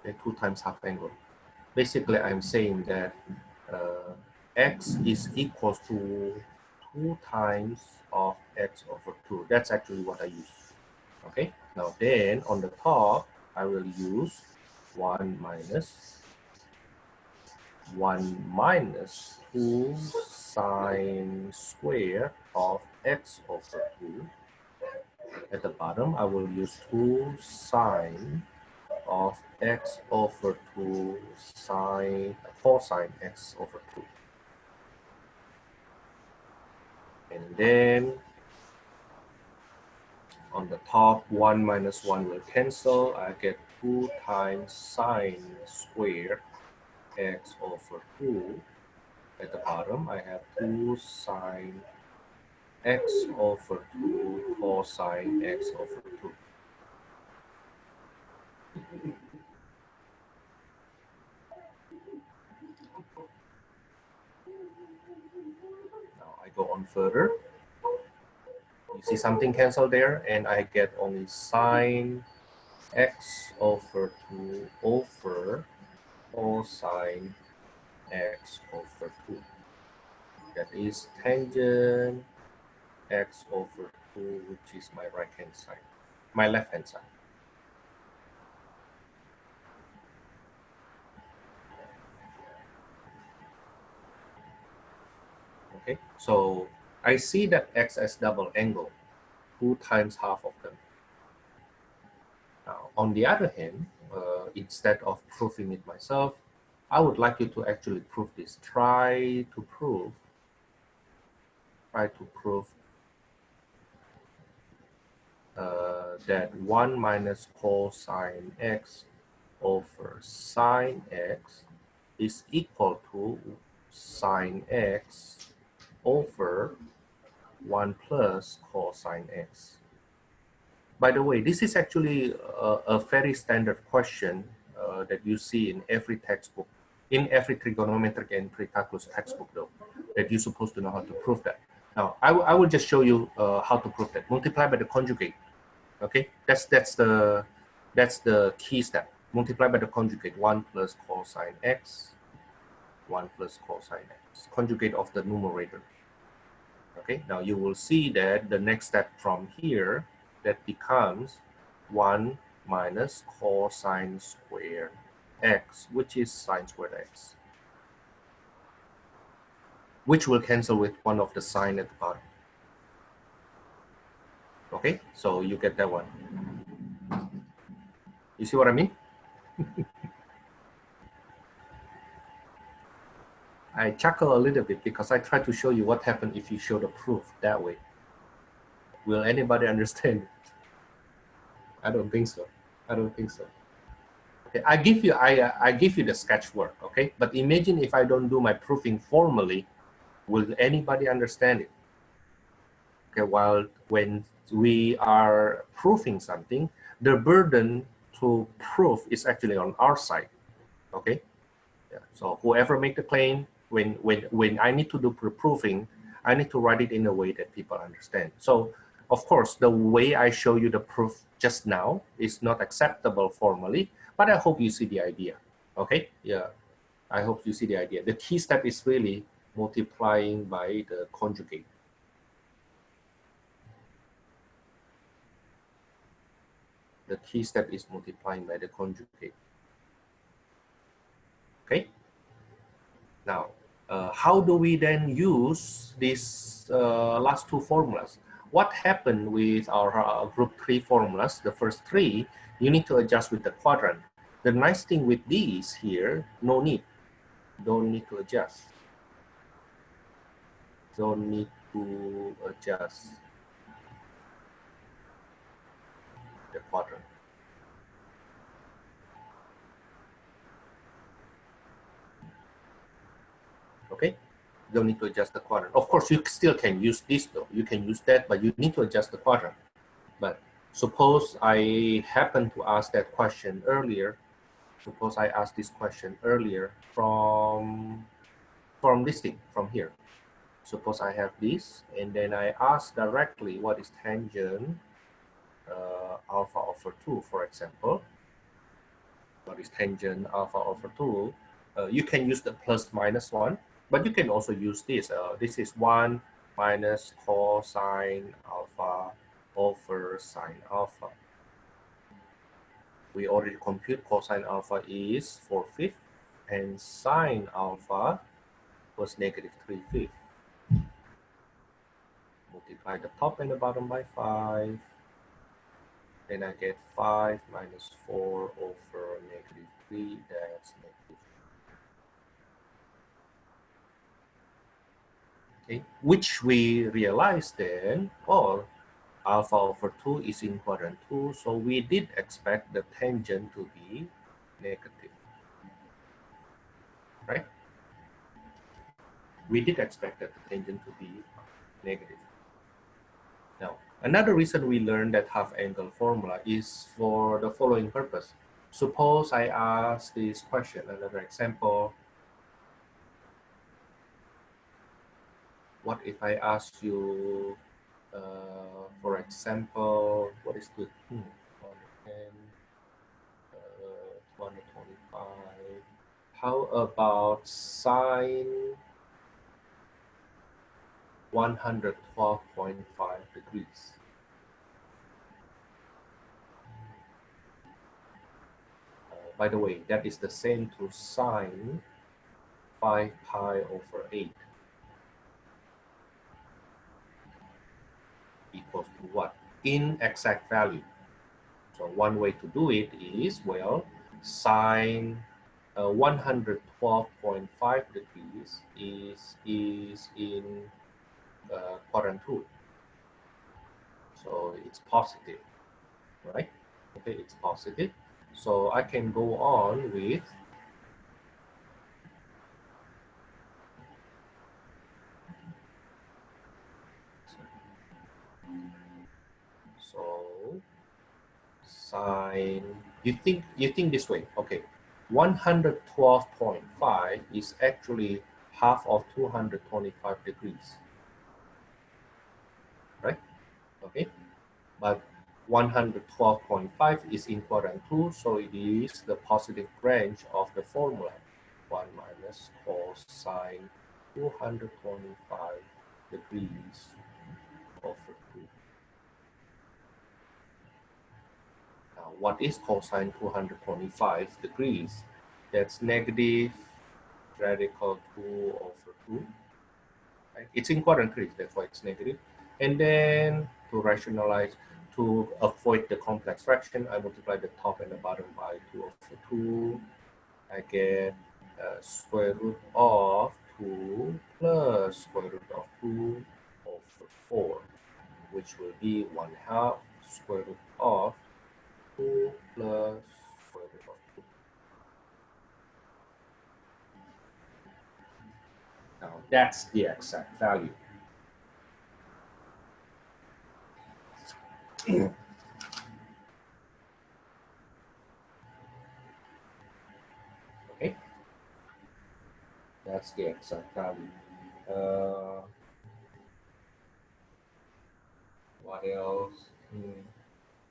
Okay, 2 times half angle. Basically, I'm saying that x is equal to 2 times of x over 2. That's actually what I use. Okay, now then on the top, I will use 1 minus 2 sine square of x over 2. At the bottom, I will use 2 sine of x over 2 sine cosine x over 2. And then on the top, 1 minus 1 will cancel. I get 2 times sine squared x over 2. At the bottom, I have 2 sine x over 2 cosine x over 2. Now I go on further. You see something cancel there, and I get only sine x over 2 over cosine x over 2. That is tangent x over 2, which is my right hand side, my left hand side. Okay, so I see that x as double angle, 2 times half of them. Now, on the other hand, instead of proving it myself, I would like you to actually prove this. Try to prove that 1 minus cosine x over sine x is equal to sine x over 1 plus cosine x. By the way, this is actually a very standard question that you see in every textbook, in every trigonometric and precalculus textbook, though, that you're supposed to know how to prove that. Now, I will just show you how to prove that. Multiply by the conjugate. Okay, that's the key step. Multiply by the conjugate. 1 plus cosine x, 1 plus cosine x. Conjugate of the numerator. Okay, now you will see that the next step from here, that becomes 1 minus cosine squared x, which is sine squared x, which will cancel with one of the sign at the bottom. Okay, so you get that one. You see what I mean? I chuckle a little bit because I try to show you what happened if you show the proof that way. Will anybody understand? I don't think so. I don't think so. Okay, I give you the sketch work, okay? But imagine if I don't do my proofing formally, will anybody understand it? Okay, while when we are proving something, the burden to prove is actually on our side, okay? Yeah. So whoever make the claim, when I need to do proofing, I need to write it in a way that people understand. So of course, the way I show you the proof just now is not acceptable formally, but I hope you see the idea. Okay, yeah, I hope you see the idea. The key step is really multiplying by the conjugate. The key step is multiplying by the conjugate. Okay. Now, how do we then use these last two formulas? What happened with our group 3 formulas, the first three, you need to adjust with the quadrant. The nice thing with these here, no need. Don't need to adjust. Don't need to adjust the quadrant. Okay? Don't need to adjust the quadrant. Of course, you still can use this though. You can use that, but you need to adjust the quadrant. But suppose I happen to ask that question earlier. Suppose I asked this question earlier from this thing, from here. Suppose I have this, and then I ask directly what is tangent alpha over 2, for example. What is tangent alpha over 2? You can use the plus minus one, but you can also use this. This is 1 minus cosine alpha over sine alpha. We already compute cosine alpha is 4/5, and sine alpha was negative 3/5. Multiply the top and the bottom by 5. Then I get 5 minus 4 over negative 3. That's negative. Okay, which we realize then, oh, alpha over 2 is in quadrant 2, so we did expect the tangent to be negative, right? We did expect that the tangent to be negative. Now, another reason we learned that half angle formula is for the following purpose. Suppose I ask this question, another example. What if I ask you, for example, what is good? 110, 225. How about sine 112.5 degrees? By the way, that is the same to sine 5 pi over 8 equals to what? In exact value. So one way to do it is, well, sine 112.5 degrees is in quadrant root. So it's positive, right? Okay, it's positive. So I can go on with so sine, you think this way, okay, 112.5 is actually half of 225 degrees, right? Okay, but 112.5 is in quadrant 2, so it is the positive range of the formula. 1 minus cosine 225 degrees over 2. Now, what is cosine 225 degrees? That's negative radical 2 over 2. Right? It's in quadrant 3, that's why it's negative. And then to rationalize, to avoid the complex fraction, I multiply the top and the bottom by 2 over 2. I get square root of 2 plus square root of 2 over 4, which will be 1/2 square root of 2 plus square root of 2. Now that's the exact value. Okay, that's the exact value. What else?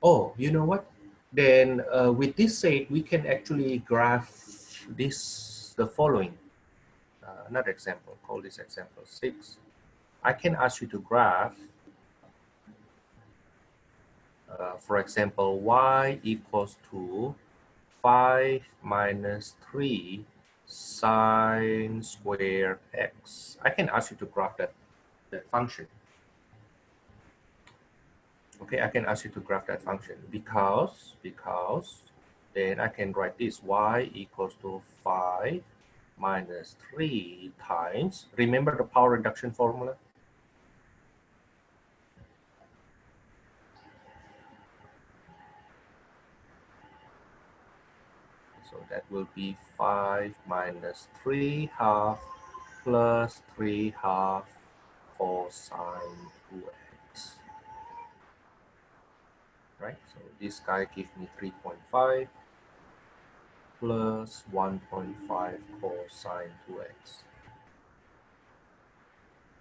Oh, you know what? Then with this said, we can actually graph this, the following. Another example, call this example 6. I can ask you to graph, for example, y equals to 5 minus 3 sine squared x. I can ask you to graph that function. Okay, I can ask you to graph that function because then I can write this y equals to 5 minus 3 times, remember the power reduction formula? So that will be 5 minus 3/2 plus 3/2 cosine 2x. Right, so this guy gives me 3.5 plus 1.5 cosine 2x.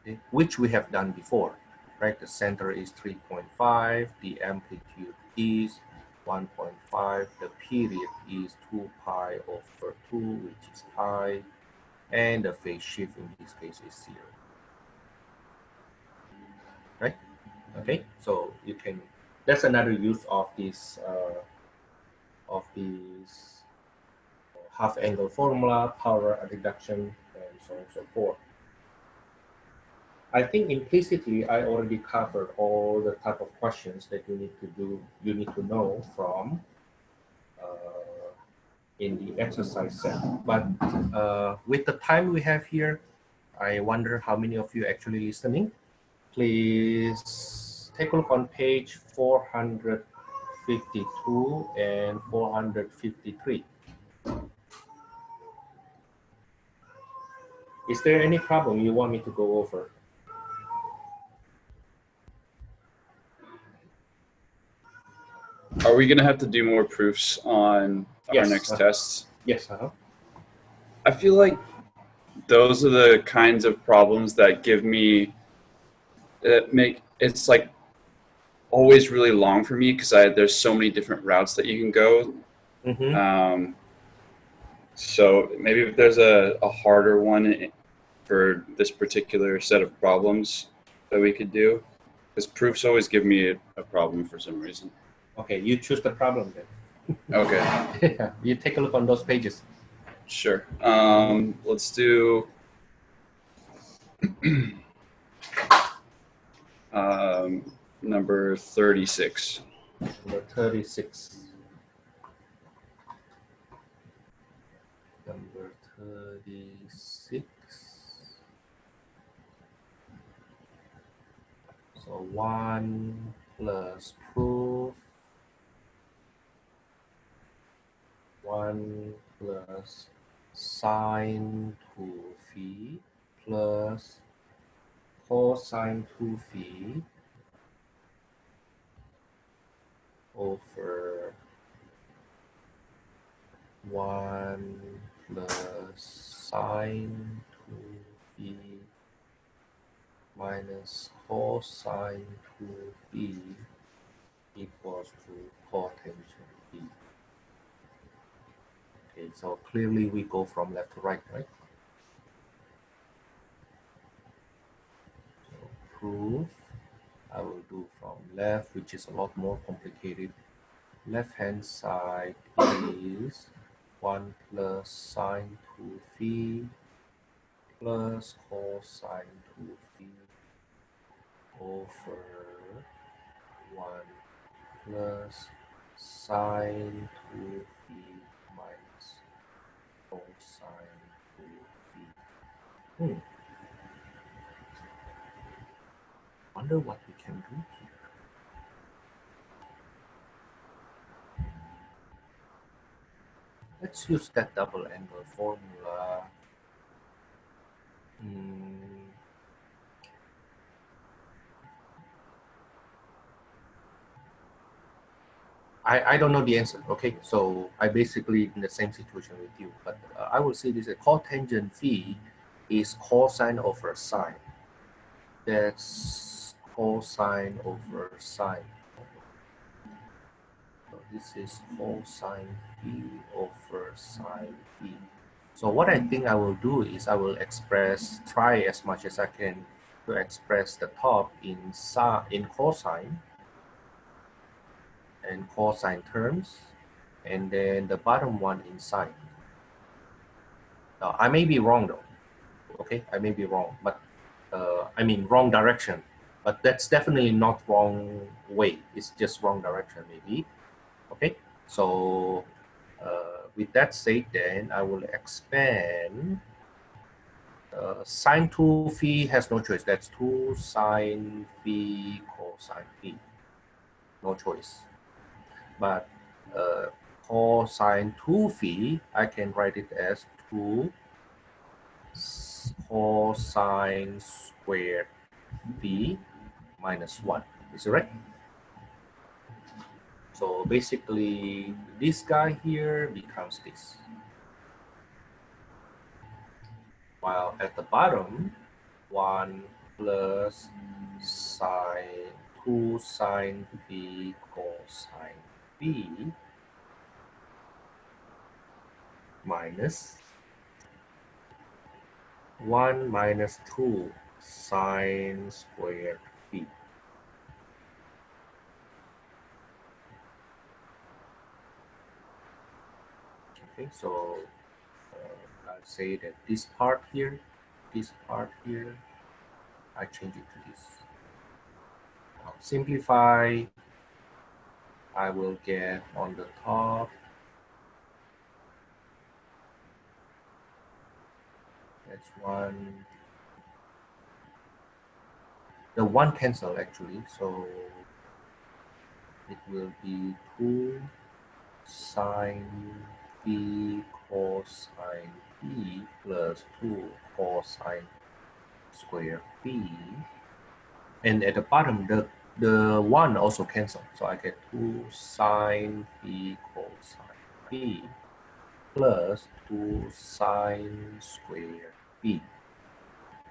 Okay, which we have done before, right? The center is 3.5, the amplitude is 1.5, the period is 2 pi over 2, which is pi, and the phase shift in this case is 0. Right? Okay, so you can, that's another use of this half angle formula, power reduction, and so on and so forth. I think implicitly I already covered all the type of questions that you need to know from in the exercise set. But with the time we have here, I wonder how many of you actually listening. Please take a look on page 452 and 453. Is there any problem you want me to go over? we going to have to do more proofs on our Yes. next tests? Yes. I feel like those are the kinds of problems that give me, that make, it's like always really long for me because there's so many different routes that you can go. Mm-hmm. So maybe if there's a harder one for this particular set of problems that we could do, because proofs always give me a problem for some reason. Okay, you choose the problem then. Okay, Yeah, you take a look on those pages. sure. Let's do number 36. Number 36. Number 36. So 1 plus proof. 1 plus sine 2 phi plus cosine 2 phi over 1 plus sine 2 phi minus cosine 2 phi equals to cotangent phi. Okay, so clearly we go from left to right, right? So proof, I will do from left, which is a lot more complicated. Left hand side is 1 plus sine 2 phi plus cosine 2 phi over 1 plus sine 2 phi minus cosine 2 phi. Wonder what we can do here. Let's use that double angle formula. I don't know the answer, okay? So I basically in the same situation with you, but I will say this, a cotangent phi is cosine over sine. That's cosine over sine. So this is cosine phi over sine phi. So what I think I will do is I will try as much as I can to express the top in cosine and cosine terms, and then the bottom one in sine. Now, I may be wrong though, okay? I may be wrong, but I mean wrong direction, but that's definitely not wrong way. It's just wrong direction maybe, okay? So with that said, then I will expand. Sine 2 phi has no choice. That's 2 sine phi cosine phi. No choice. But cosine 2 phi, I can write it as 2 cosine squared phi minus 1. Is it right? So basically, this guy here becomes this. While at the bottom, 1 plus sine 2 sine phi cosine phi minus 1 minus 2 sine squared phi. Okay, so I'll say that this part here, I change it to this. Now simplify, I will get on the top, that's 1. The 1 cancel actually, so it will be 2 sine phi cosine phi plus 2 cosine square phi. And at the bottom, the 1 also cancel. So I get 2 sine phi cosine phi plus 2 sine square phi.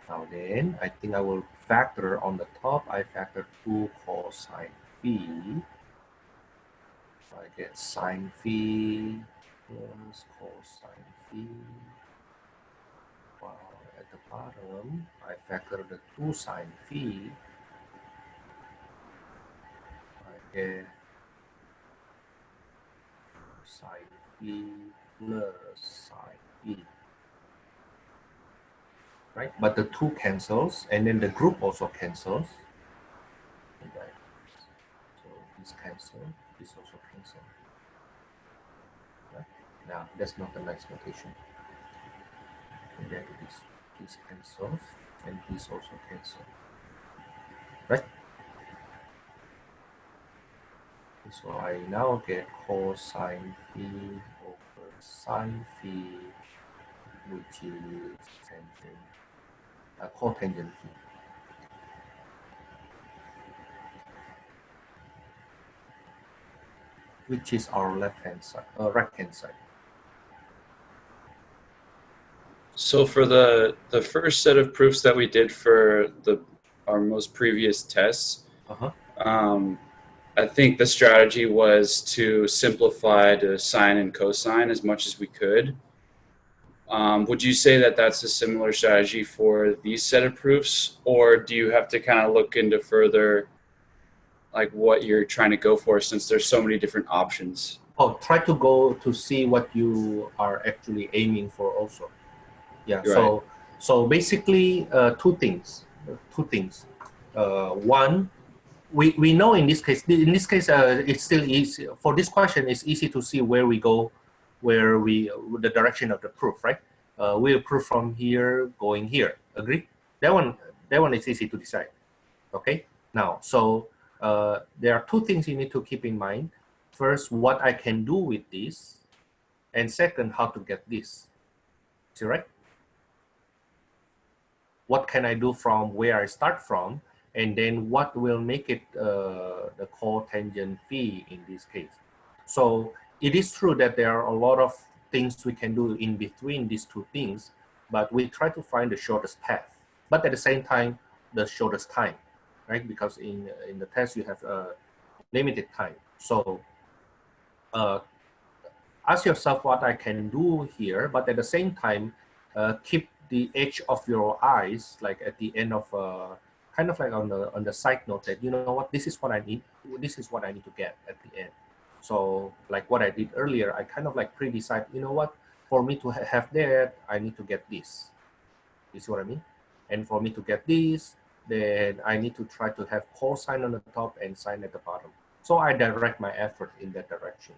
Now then, I think I will factor on the top. I factor 2 cosine phi. So I get sine phi plus cosine phi. While at the bottom, I factor the 2 sine phi. I get sine phi plus sine phi. Right? But the 2 cancels, and then the group also cancels. Right? So this cancel, this also cancel. Right? Now that's not a nice notation. And then this cancels, and this also cancels. Right? So I now get cosine phi over sine phi, which is tangent, cotangent phi. Which is our left-hand side, right-hand side. So for the first set of proofs that we did for our most previous tests, I think the strategy was to simplify to sine and cosine as much as we could. Would you say that that's a similar strategy for these set of proofs, or do you have to kind of look into further like what you're trying to go for since there's so many different options? Oh, try to go to see what you are actually aiming for also. Yeah, Right. so basically two things. One, we know in this case it's still easy. For this question, it's easy to see where we go, the direction of the proof, right? We'll prove from here going here. Agree? That one is easy to decide. Okay. Now, so there are two things you need to keep in mind. First, what I can do with this, and second, how to get this. See, right? What can I do from where I start from, and then what will make it the cotangent phi in this case. So it is true that there are a lot of things we can do in between these two things, but we try to find the shortest path, but at the same time, the shortest time, right? Because in the test, you have limited time. So ask yourself what I can do here, but at the same time, keep the edge of your eyes, like at the end of kind of like on the side note that, you know what, this is what I need. This is what I need to get at the end. So like what I did earlier, I kind of like pre-decide, you know what, for me to have that, I need to get this. You see what I mean? And for me to get this, then I need to try to have cosine on the top and sine at the bottom. So I direct my effort in that direction.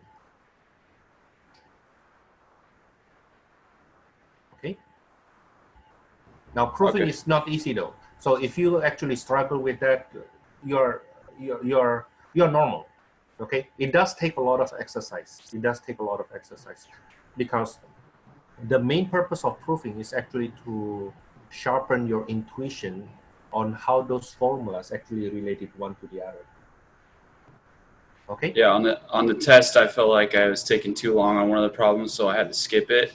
Okay. Now proving is not easy though. So if you actually struggle with that, you're normal. Okay. It does take a lot of exercise. It does take a lot of exercise because the main purpose of proving is actually to sharpen your intuition on how those formulas actually related one to the other. Okay. Yeah, on the test, I felt like I was taking too long on one of the problems, so I had to skip it.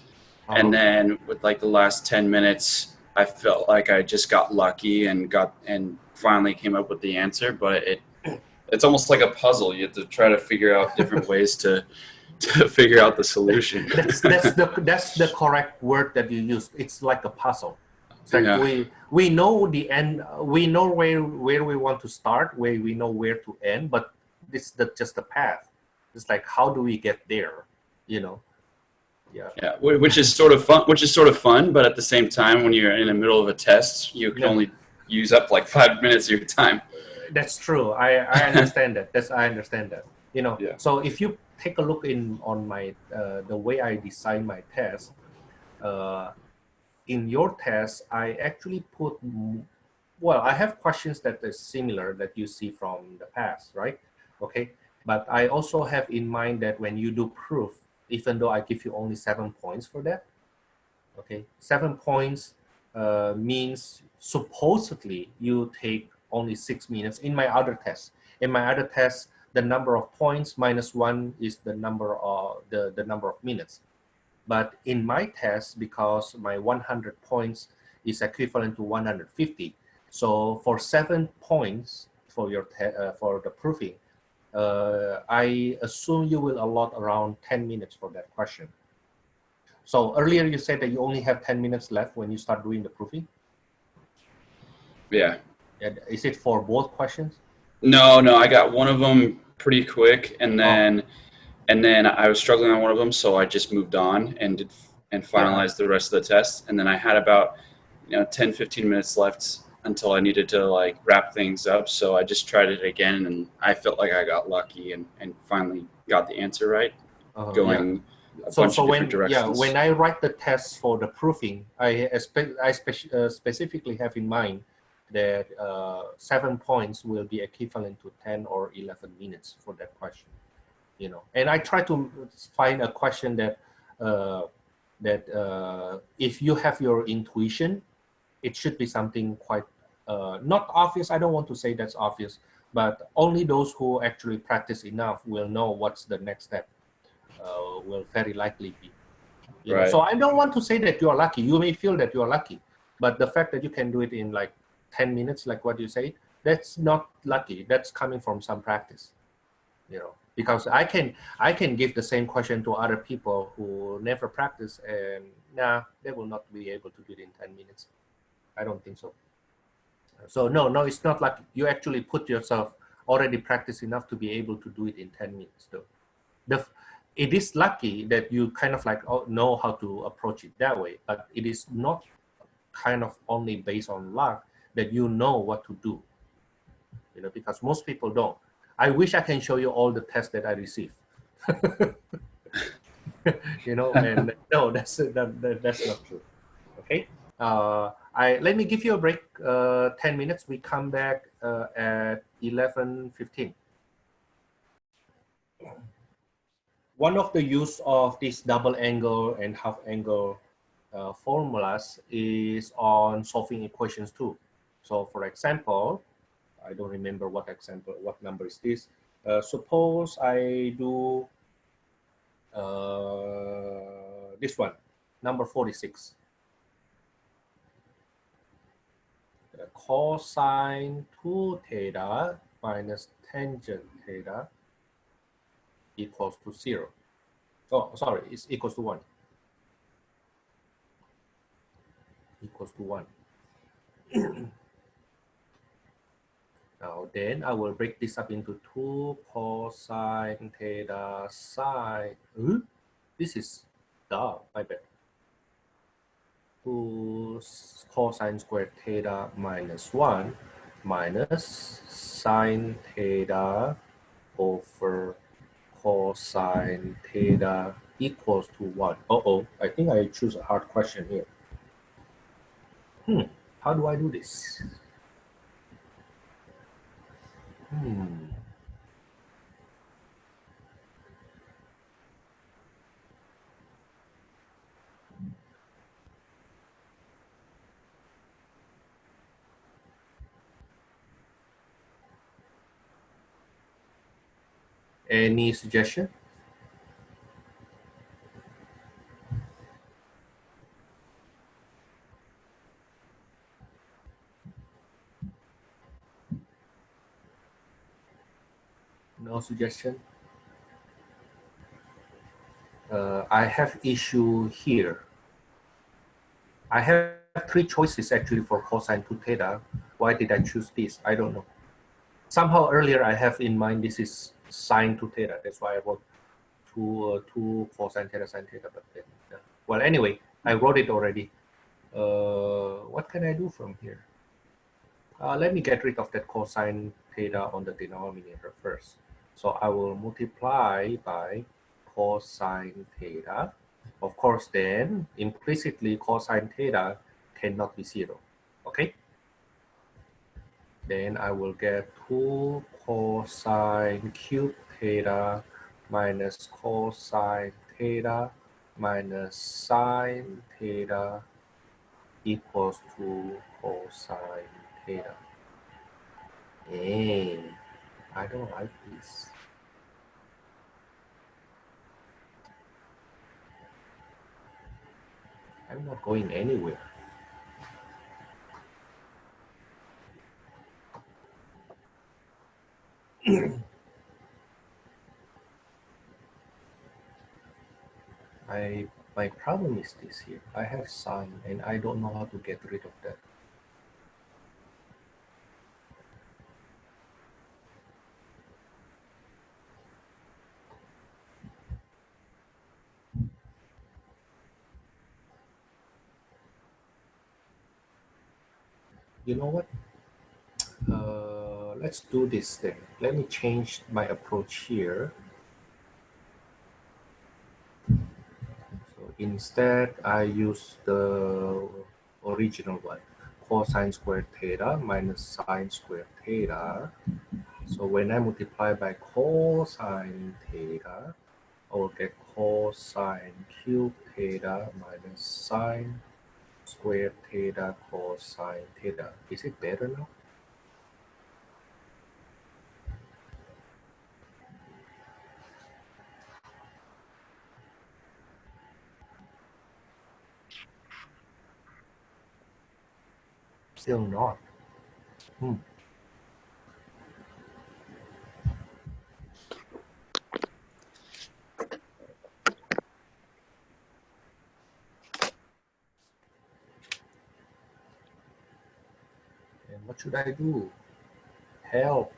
And then with like the last 10 minutes, I felt like I just got lucky and finally came up with the answer. But it's almost like a puzzle. You have to try to figure out different ways to figure out the solution. that's the correct word that you use. It's like a puzzle. It's like we know the end. We know where we want to start, where we know where to end, but it's just the path. It's like, how do we get there? You know. Yeah, which is sort of fun, but at the same time, when you're in the middle of a test, you can only use up like 5 minutes of your time. That's true. I understand that. I understand that. You know. Yeah. So if you take a look on my the way I design my test, in your test, I actually put, well, I have questions that are similar that you see from the past, right? Okay, but I also have in mind that when you do proof, even though I give you only 7 points for that, okay, 7 points means supposedly you take only 6 minutes in my other test. In my other test, the number of points minus 1 is the number of the number of minutes. But in my test, because my 100 points is equivalent to 150, so for 7 points for your for the proofing, I assume you will allot around 10 minutes for that question. So earlier you said that you only have 10 minutes left when you start doing the proofing? Yeah. Is it for both questions? No, I got one of them pretty quick, and then I was struggling on one of them, so I just moved on and finalized the rest of the test. And then I had about 10, 15 minutes left until I needed to like wrap things up. So I just tried it again, and I felt like I got lucky and finally got the answer right, going a bunch of different directions. When I write the test for the proofing, I specifically have in mind that 7 points will be equivalent to 10 or 11 minutes for that question. And I try to find a question that if you have your intuition, it should be something quite not obvious. I don't want to say that's obvious, but only those who actually practice enough will know what's the next step. Will very likely be. Right. So I don't want to say that you are lucky. You may feel that you are lucky, but the fact that you can do it in like 10 minutes, like what you say, that's not lucky. That's coming from some practice. Because I can give the same question to other people who never practice, and they will not be able to do it in 10 minutes. I don't think so. So no, it's not like you actually put yourself already practice enough to be able to do it in 10 minutes though. It is lucky that you kind of like know how to approach it that way, but it is not kind of only based on luck that you know what to do, because most people don't. I wish I can show you all the tests that I received. And no, that's not true. Okay. Let me give you a break, 10 minutes. We come back at 11:15. One of the use of this double angle and half angle formulas is on solving equations too. So for example, I don't remember what number is this. Suppose I do this one, number 46. Cosine 2 theta minus tangent theta equals to 0. Oh, sorry, it's equals to 1. Equals to 1. Now then I will break this up into 2 cosine theta sine. This is my bad. 2 cosine squared theta minus 1 minus sine theta over cosine theta equals to 1. I think I choose a hard question here. How do I do this? Any suggestion? No suggestion? I have issue here. I have 3 choices actually for cosine 2 theta. Why did I choose this? I don't know. Somehow earlier I have in mind this is sine 2 theta. That's why I wrote 2 cosine theta sine theta. But then, well, anyway, I wrote it already. What can I do from here? Let me get rid of that cosine theta on the denominator first. So I will multiply by cosine theta. Of course, then implicitly cosine theta cannot be 0. Okay? Then I will get 2 cosine cube theta minus cosine theta minus sine theta equals to cosine theta. I don't like this. I'm not going anywhere. My problem is this here. I have sine and I don't know how to get rid of that. You know what? Let's do this then. Let me change my approach here. So instead, I use the original one, cosine squared theta minus sine squared theta. So when I multiply by cosine theta, I will get cosine cube theta minus sine squared theta cosine theta. Is it better now? Still not. And what should I do? Help.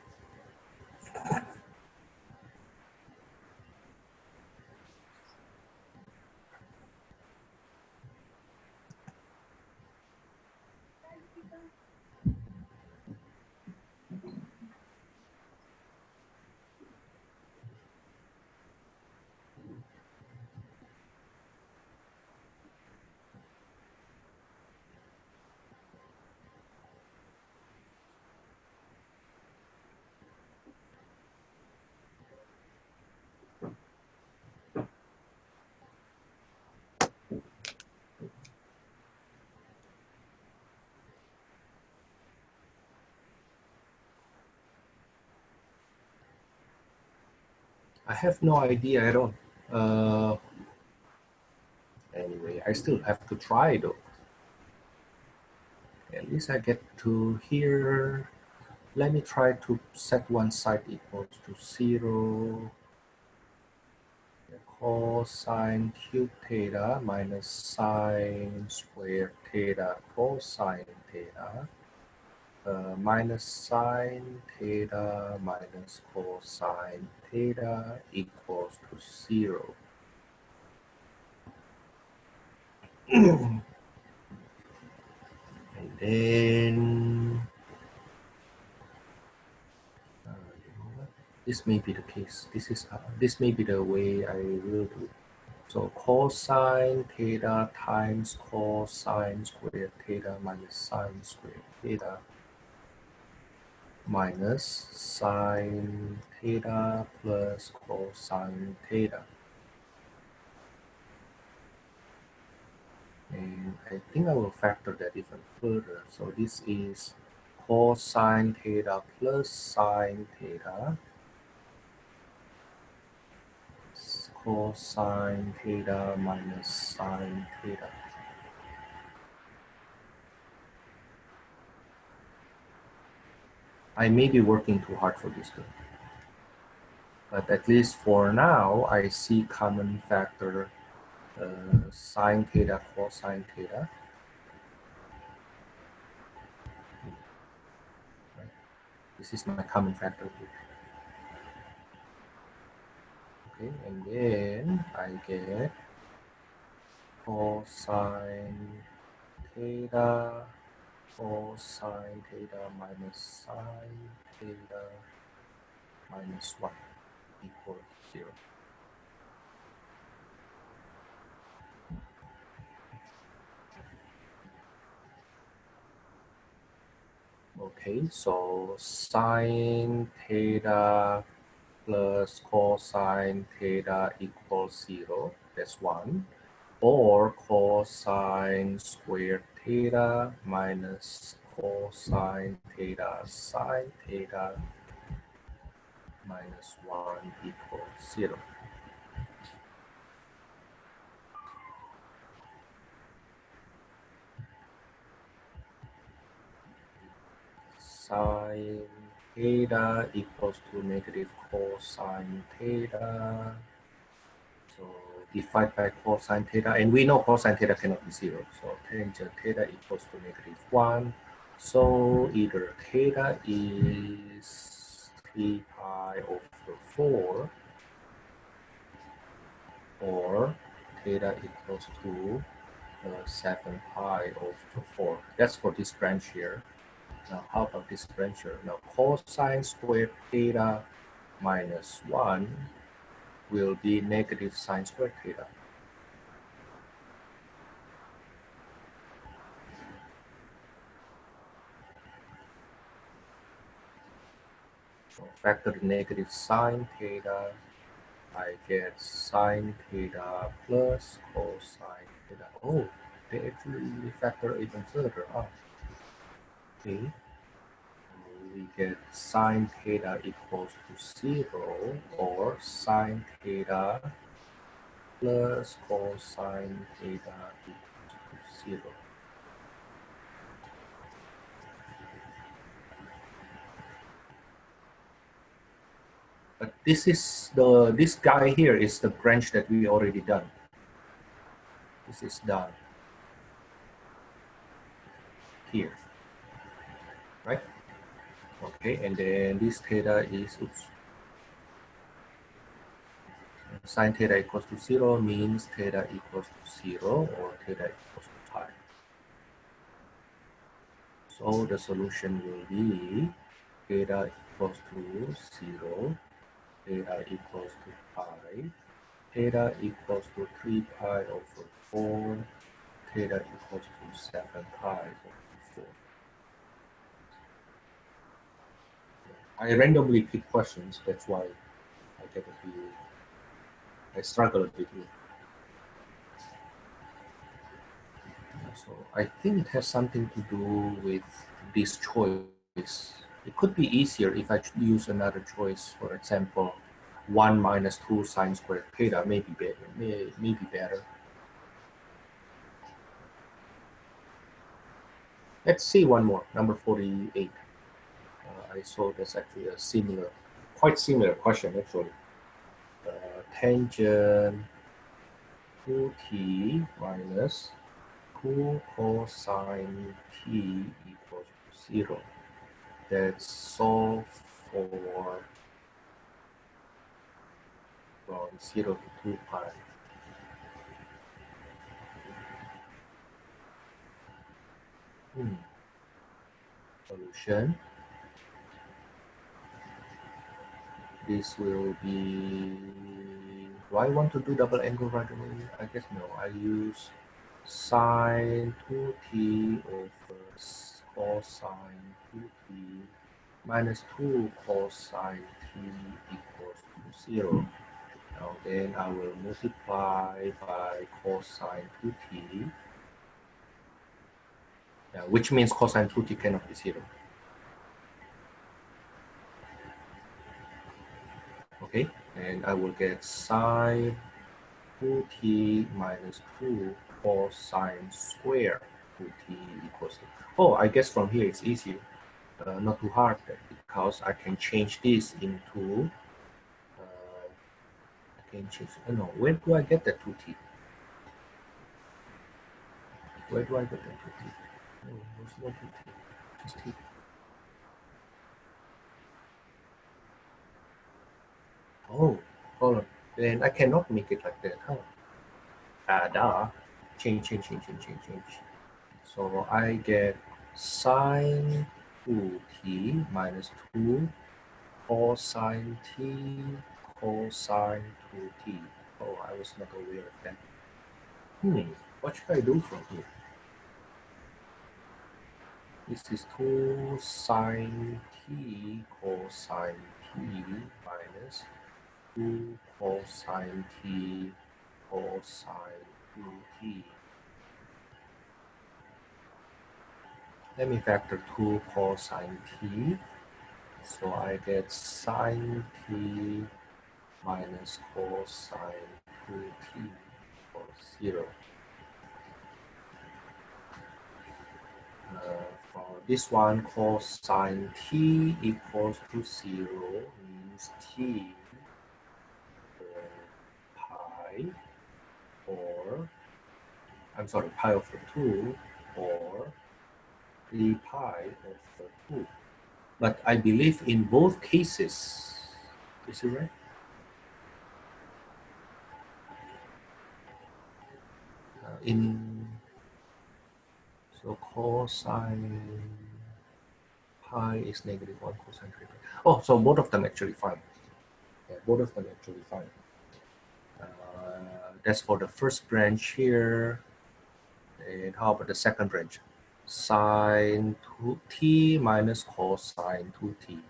I have no idea at all. Anyway, I still have to try though. At least I get to here. Let me try to set one side equals to 0. Cosine cube theta minus sine squared theta cosine theta minus sine theta minus cosine theta equals to 0. And then this may be the case. This may be the way I will do. So cosine theta times cosine squared theta minus sine squared theta minus sine theta plus cosine theta. And I think I will factor that even further. So this is cosine theta plus sine theta, cosine theta minus sine theta. I may be working too hard for this though. But at least for now, I see common factor sine theta cosine theta. This is my common factor here. Okay, and then I get cosine theta minus sine theta minus 1 equals 0. Okay, so sine theta plus cosine theta equals 0. That's 1. Or cosine squared theta minus cosine theta sine theta minus 1 equals 0. Sine theta equals to negative cosine theta. So divide by cosine theta, and we know cosine theta cannot be 0. So tangent theta equals to negative 1. So either theta is 3 pi over 4, or theta equals to 7 pi over 4. That's for this branch here. Now, how about this branch here? Now, cosine squared theta minus 1 will be negative sine squared theta. So factor the negative sine theta, I get sine theta plus cosine theta. Oh, they actually factor even further up. Okay. We get sine theta equals to 0, or sine theta plus cosine theta equals to 0. But this guy here is the branch that we already done. This is done here, right? Okay, and then this theta is, sine theta equals to 0 means theta equals to 0, or theta equals to pi. So the solution will be theta equals to 0, theta equals to pi, theta equals to 3 pi over 4, theta equals to 7 pi over 4. I randomly pick questions, that's why I get a few, I struggle a bit with. So I think it has something to do with this choice. It could be easier if I use another choice, for example, 1 minus 2 sine squared theta, maybe better. Let's see one more, number 48. I saw there's actually a similar, quite similar question actually. Tangent 2t minus 2 cosine t equals to 0. That's solve for from 0 to 2 pi. Solution. This will be, do I want to do double angle right away? I guess no. I use sine 2t over cosine 2t minus 2 cosine t equals to 0. Now then I will multiply by cosine 2t, which means cosine 2t cannot be 0. Okay, and I will get sine 2t minus 2 cosine square 2t equals to, oh, I guess from here it's easier, not too hard, because I can change this into, I can change, no, where do I get that 2t? Where do I get that 2t? No, there's no 2t, just t. Oh, hold on, then I cannot make it like that, huh? Duh. Change. So I get sine 2t minus 2 cosine t cosine 2t. Oh, I was not aware of that. What should I do from here? This is 2 sine t cosine t minus 2 cosine t cosine 2t. Let me factor 2 cosine t So I get sine t minus cosine 2t equals 0. For this one, cosine t equals to 0 means t pi, or I'm sorry, pi over 2 or 3 pi over 2. But I believe in both cases, is it right? So cosine pi is -1 cosine 3 pi. Oh, so both of them actually fine. Yeah, both of them actually fine. That's for the first branch here. And how about the second branch? Sine 2t minus cosine 2t.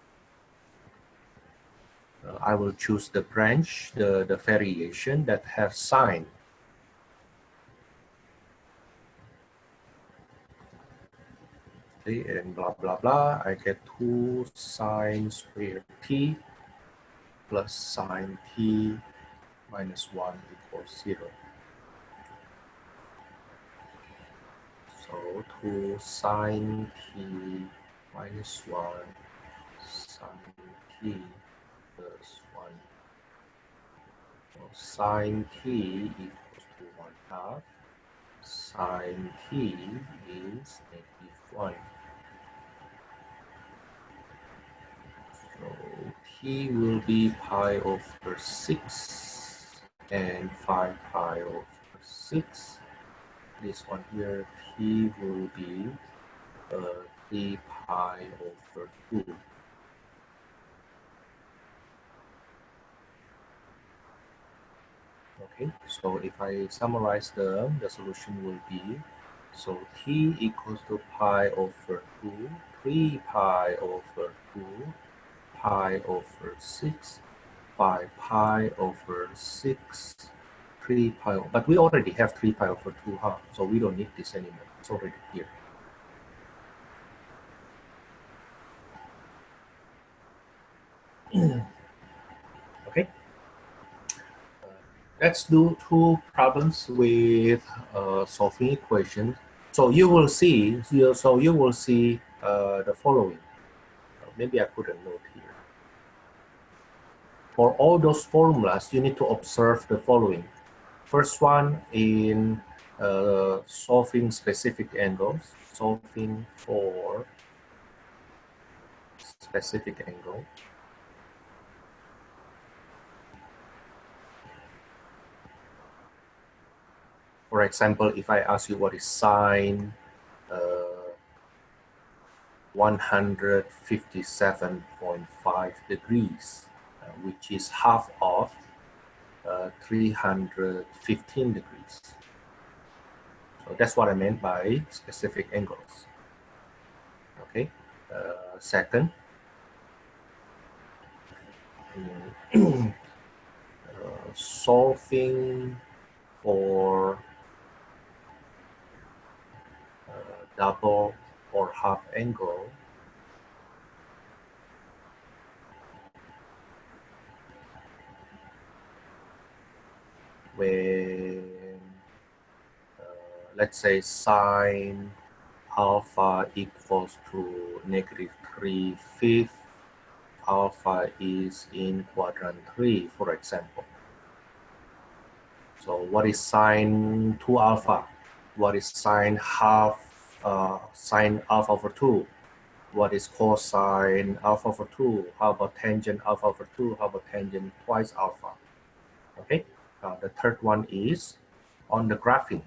I will choose the branch, the variation that has sine. Okay, and blah, blah, blah. I get 2 sine squared t plus sine t minus 1 equals 0. So 2 sine t minus 1 sine t plus 1. So sine t equals to 1/2. Sine t is -1. So t will be pi over 6 and 5 pi over 6. This one here, t will be 3 pi over 2. Okay, so if I summarize them, the solution will be, so t equals to pi over 2, 3 pi over 2, pi over 6, 5 pi over 6, 3 pi, but we already have 3 pi over 2, huh? So we don't need this anymore, it's already here. Okay, let's do two problems with solving equations. So you will see, the following. Maybe I put a note here. For all those formulas, you need to observe the following. First one, in solving specific angles, solving for specific angle. For example, if I ask you what is sine 157.5 degrees, which is half of 315 degrees. So that's what I meant by specific angles. Okay. Second, solving for double or half angle, when let's say sine alpha equals to -3/5, alpha is in quadrant 3, for example. So what is sine 2 alpha? What is sine sine alpha over 2? What is cosine alpha over 2? How about tangent alpha over 2? How about tangent twice alpha? Okay. The third one is on the graphing.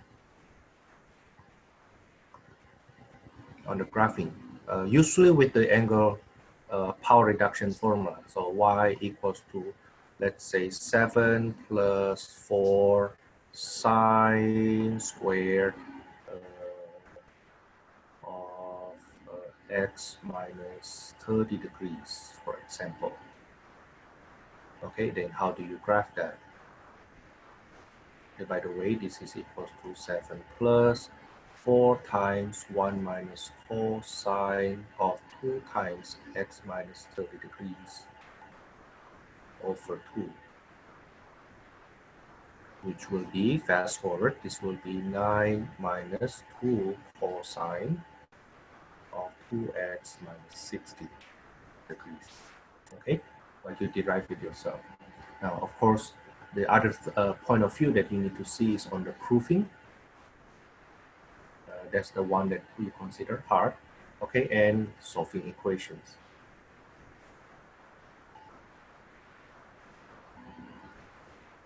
Usually with the angle power reduction formula. So y equals to, let's say, 7 plus 4 sine squared of x minus 30 degrees, for example. Okay, then how do you graph that? Okay, by the way, this is equals to 7 plus 4 times 1 minus cosine of 2 times x minus 30 degrees over 2, which will be, fast forward, this will be 9 minus 2 cosine of 2x minus 60 degrees. Okay, but you derive it yourself. Now, of course, the other point of view that you need to see is on the proofing. That's the one that we consider hard. Okay, and solving equations.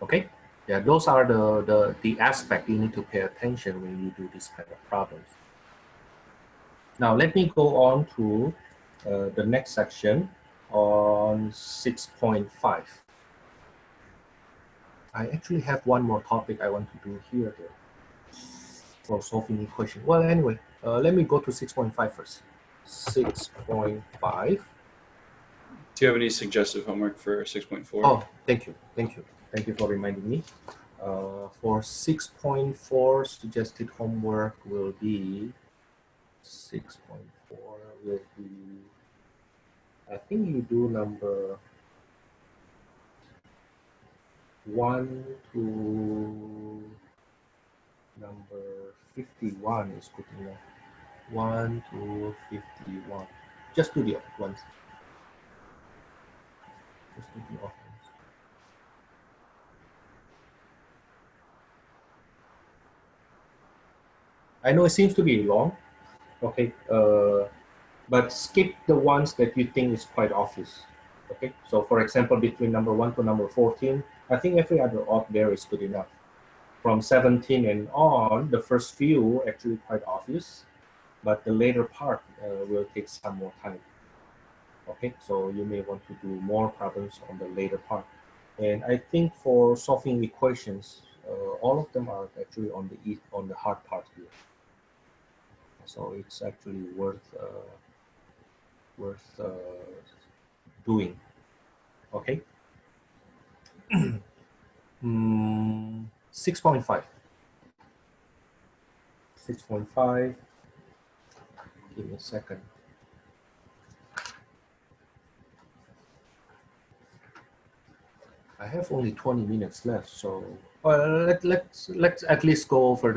Okay, yeah, those are the aspect you need to pay attention when you do this kind of problems. Now, let me go on to the next section on 6.5. I actually have one more topic I want to do here though, for solving equation. Well, anyway, let me go to 6.5 first. 6.5. Do you have any suggestive homework for 6.4? Oh, thank you. Thank you. Thank you for reminding me. For 6.4, suggested homework will be 6.4 will be, I think you do number 1 to number 51 is good enough. 1 to 51. Just do the odd ones. Just do the odd ones. I know it seems to be long, okay, but skip the ones that you think is quite obvious. Okay, so for example, between number 1 to number 14, I think every other odd there is good enough. From 17 and on, the first few actually quite obvious, but the later part will take some more time. Okay, so you may want to do more problems on the later part. And I think for solving equations, all of them are actually on the hard part here. So it's actually worth doing. Okay. 6.5. 6.5. Give me a second. I have only 20 minutes left, so let's at least go over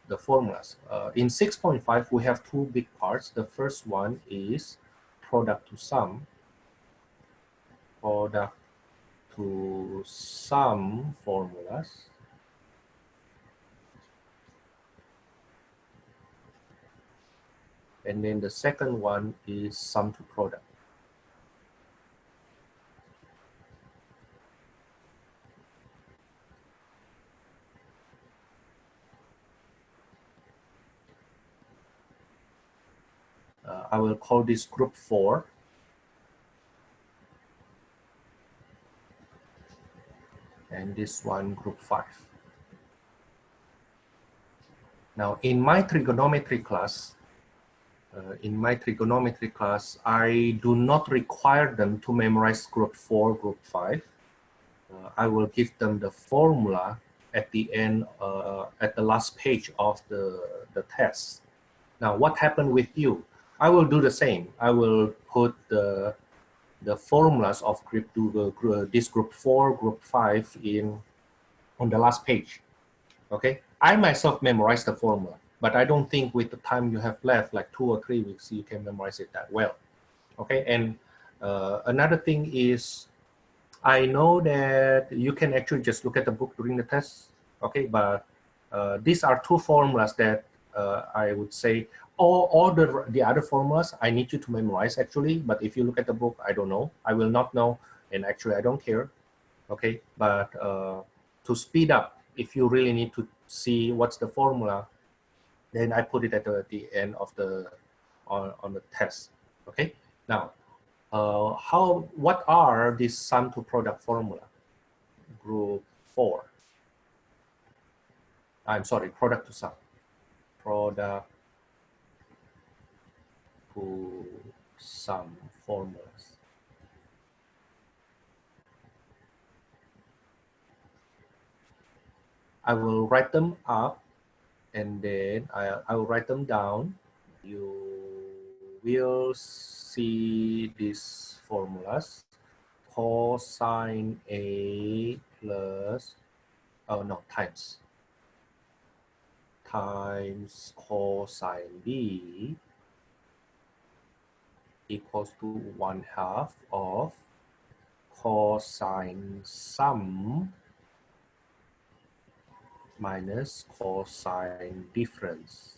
the formulas. In 6.5, we have two big parts. The first one is product to sum. Product to sum formulas. And then the second one is sum to product. I will call this group 4. And this one group 5. Now in my trigonometry class, I do not require them to memorize group 4, group 5. I will give them the formula at the end, at the last page of the test. Now, what happened with you? I will do the same. I will put the formulas of this group 4, group 5 on the last page. Okay, I myself memorize the formula, but I don't think with the time you have left, like 2 or 3 weeks, you can memorize it that well. Okay, and another thing is, I know that you can actually just look at the book during the test. Okay, but these are two formulas that I would say, all the other formulas I need you to memorize actually, but if you look at the book, I don't know, I will not know, and actually I don't care. Okay, but to speed up, if you really need to see what's the formula, then I put it at the end of on the test. Okay, now what are these sum to product formula? Group 4. I'm sorry, product to sum. Product to sum formulas. I will write them up and then I'll write them down. You will see these formulas. Cosine A plus, oh no, times cosine B equals to 1/2 of cosine sum minus cosine difference.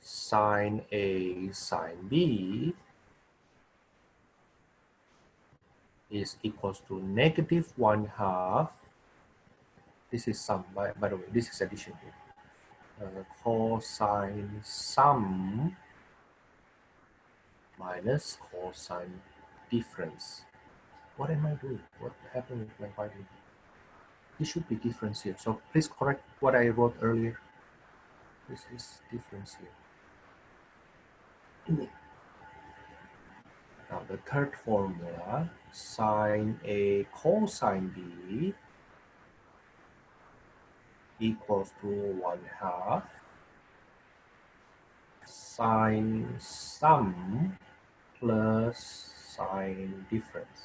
Sine A sine B is equals to negative 1/2. This is sum, by the way, this is addition here. Cosine sum minus cosine difference. What am I doing? What happened with my writing? This should be difference here. So please correct what I wrote earlier. This is difference here. Now the third formula, sine A cosine B equals to 1/2 sine sum plus sine difference.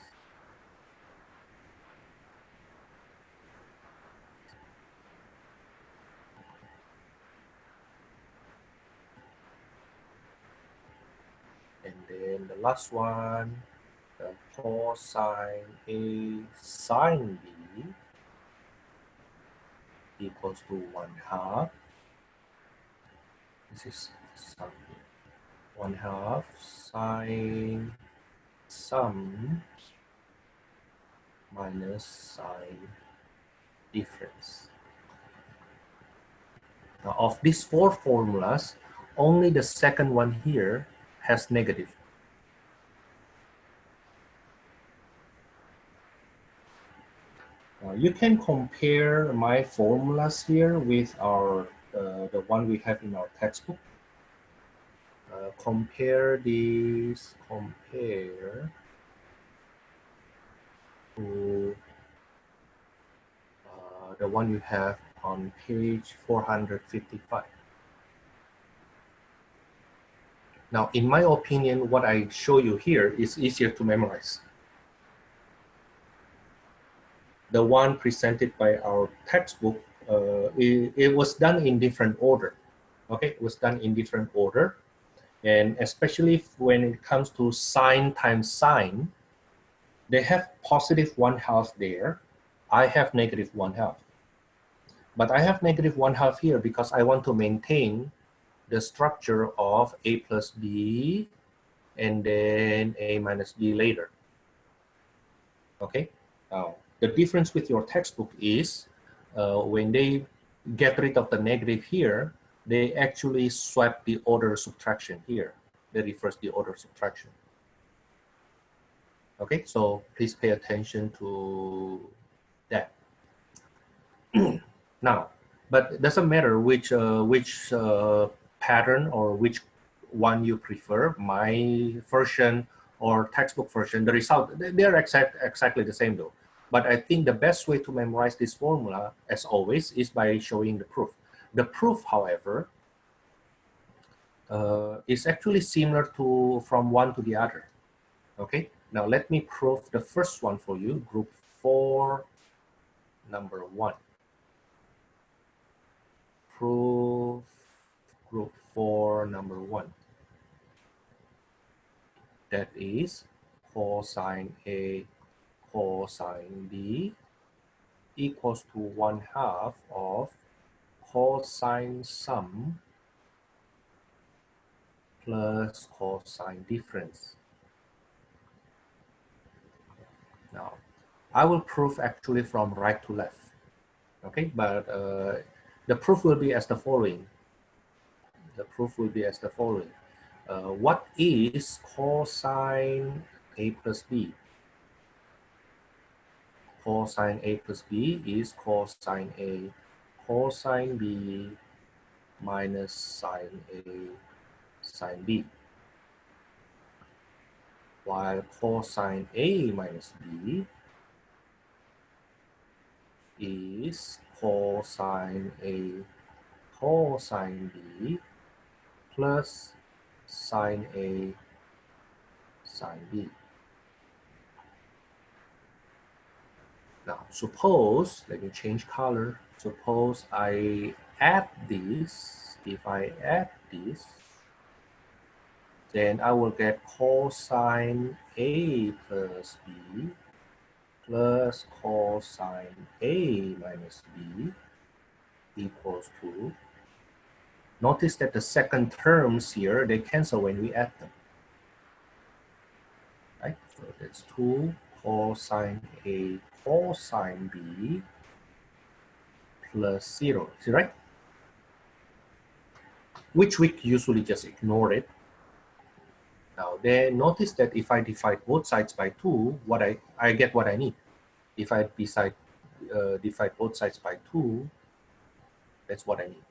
And then the last one, the cosine A sine B equals to 1/2. This is sum here. 1/2 sine sum minus sine difference. Now of these four formulas, only the second one here has negative. You can compare my formulas here with our the one we have in our textbook. Compare these, compare to the one you have on page 455. Now, in my opinion, what I show you here is easier to memorize. The one presented by our textbook, it was done in different order. Okay, it was done in different order. And especially when it comes to sine times sine, they have positive 1/2 there. I have negative 1/2. But I have negative 1/2 here because I want to maintain the structure of A plus B and then A minus B later. Okay, now the difference with your textbook is when they get rid of the negative here, they actually swap the order subtraction here. They reverse the order subtraction. Okay, so please pay attention to that. Now, but it doesn't matter which pattern or which one you prefer, my version or textbook version, the result, they're exactly the same though. But I think the best way to memorize this formula, as always, is by showing the proof. The proof, however, is actually similar to from one to the other. Okay, now let me prove the first one for you, group 4, number 1. Proof group 4, number 1. That is cosine A cosine B equals to 1/2 of cosine sum plus cosine difference. Now, I will prove actually from right to left. Okay, but the proof will be as the following. The proof will be as the following. What is cosine A plus B? Cosine A plus B is cosine A cosine B minus sine A sine B. while cosine A minus B is cosine A cosine B plus sine A sine B. Now, suppose, let me change color. Suppose I add this. If I add this, then I will get cosine A plus B plus cosine A minus B equals to, notice that the second terms here, they cancel when we add them. Right? So that's 2 cosine A cosine B plus 0. Is it right? Which we usually just ignore it. Now then notice that if I divide both sides by 2, what I get what I need. If I divide both sides by 2, that's what I need.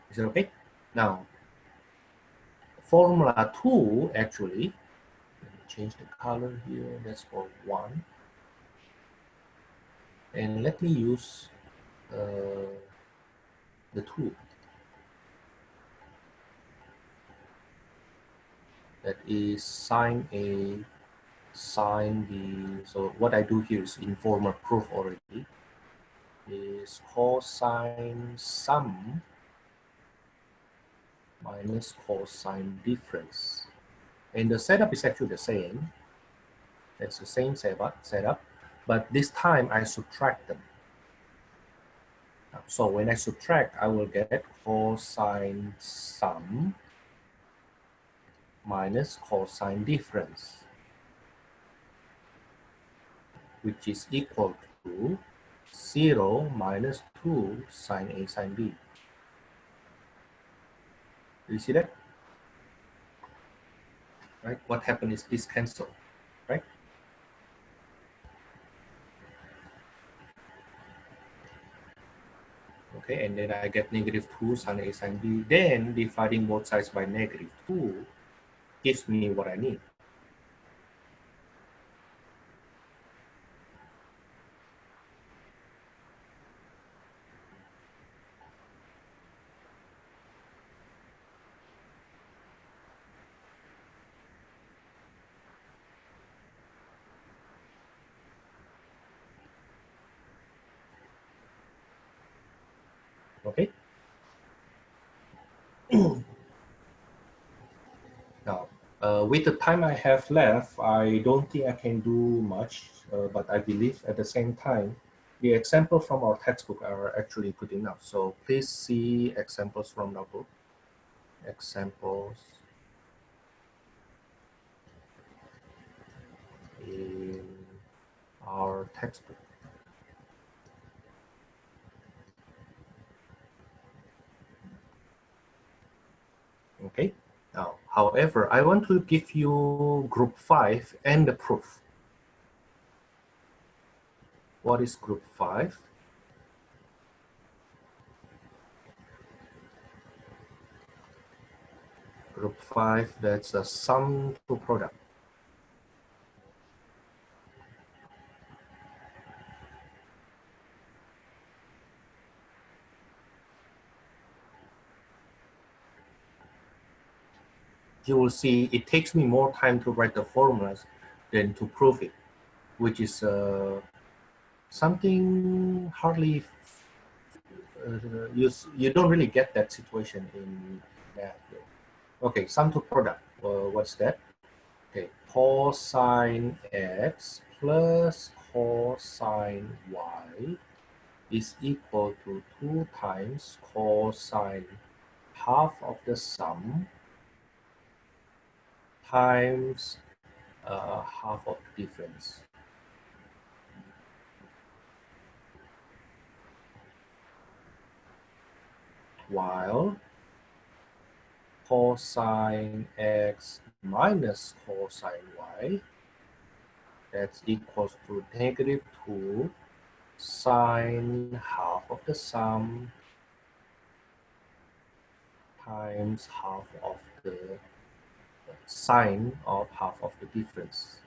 Is it okay? Now, formula 2 actually, let me change the color here, that's for 1. And let me use the 2. That is sine A, sine B. So what I do here is informal proof already. Is cosine sum minus cosine difference. And the setup is actually the same. It's the same setup, but this time I subtract them. So when I subtract, I will get cosine sum minus cosine difference, which is equal to 0 minus 2 sine A sine B. Do you see that? Right? What happened is this cancel, right? Okay, and then I get negative 2 sine A sine B. Then dividing both sides by negative 2 gives me what I need. Okay. Now, with the time I have left, I don't think I can do much, but I believe at the same time, the examples from our textbook are actually good enough. So please see examples from the book. Examples in our textbook. Okay. Now, however, I want to give you group 5 and the proof. What is group 5? Group 5, that's a sum to product. You will see it takes me more time to write the formulas than to prove it, which is something hardly, you don't really get that situation in math. Okay, sum to product, what's that? Okay, cosine x plus cosine y is equal to 2 times cosine half of the sum times half of the difference. While cosine x minus cosine y. That's equals to negative 2 sine half of the sum times half of the sine of half of the difference.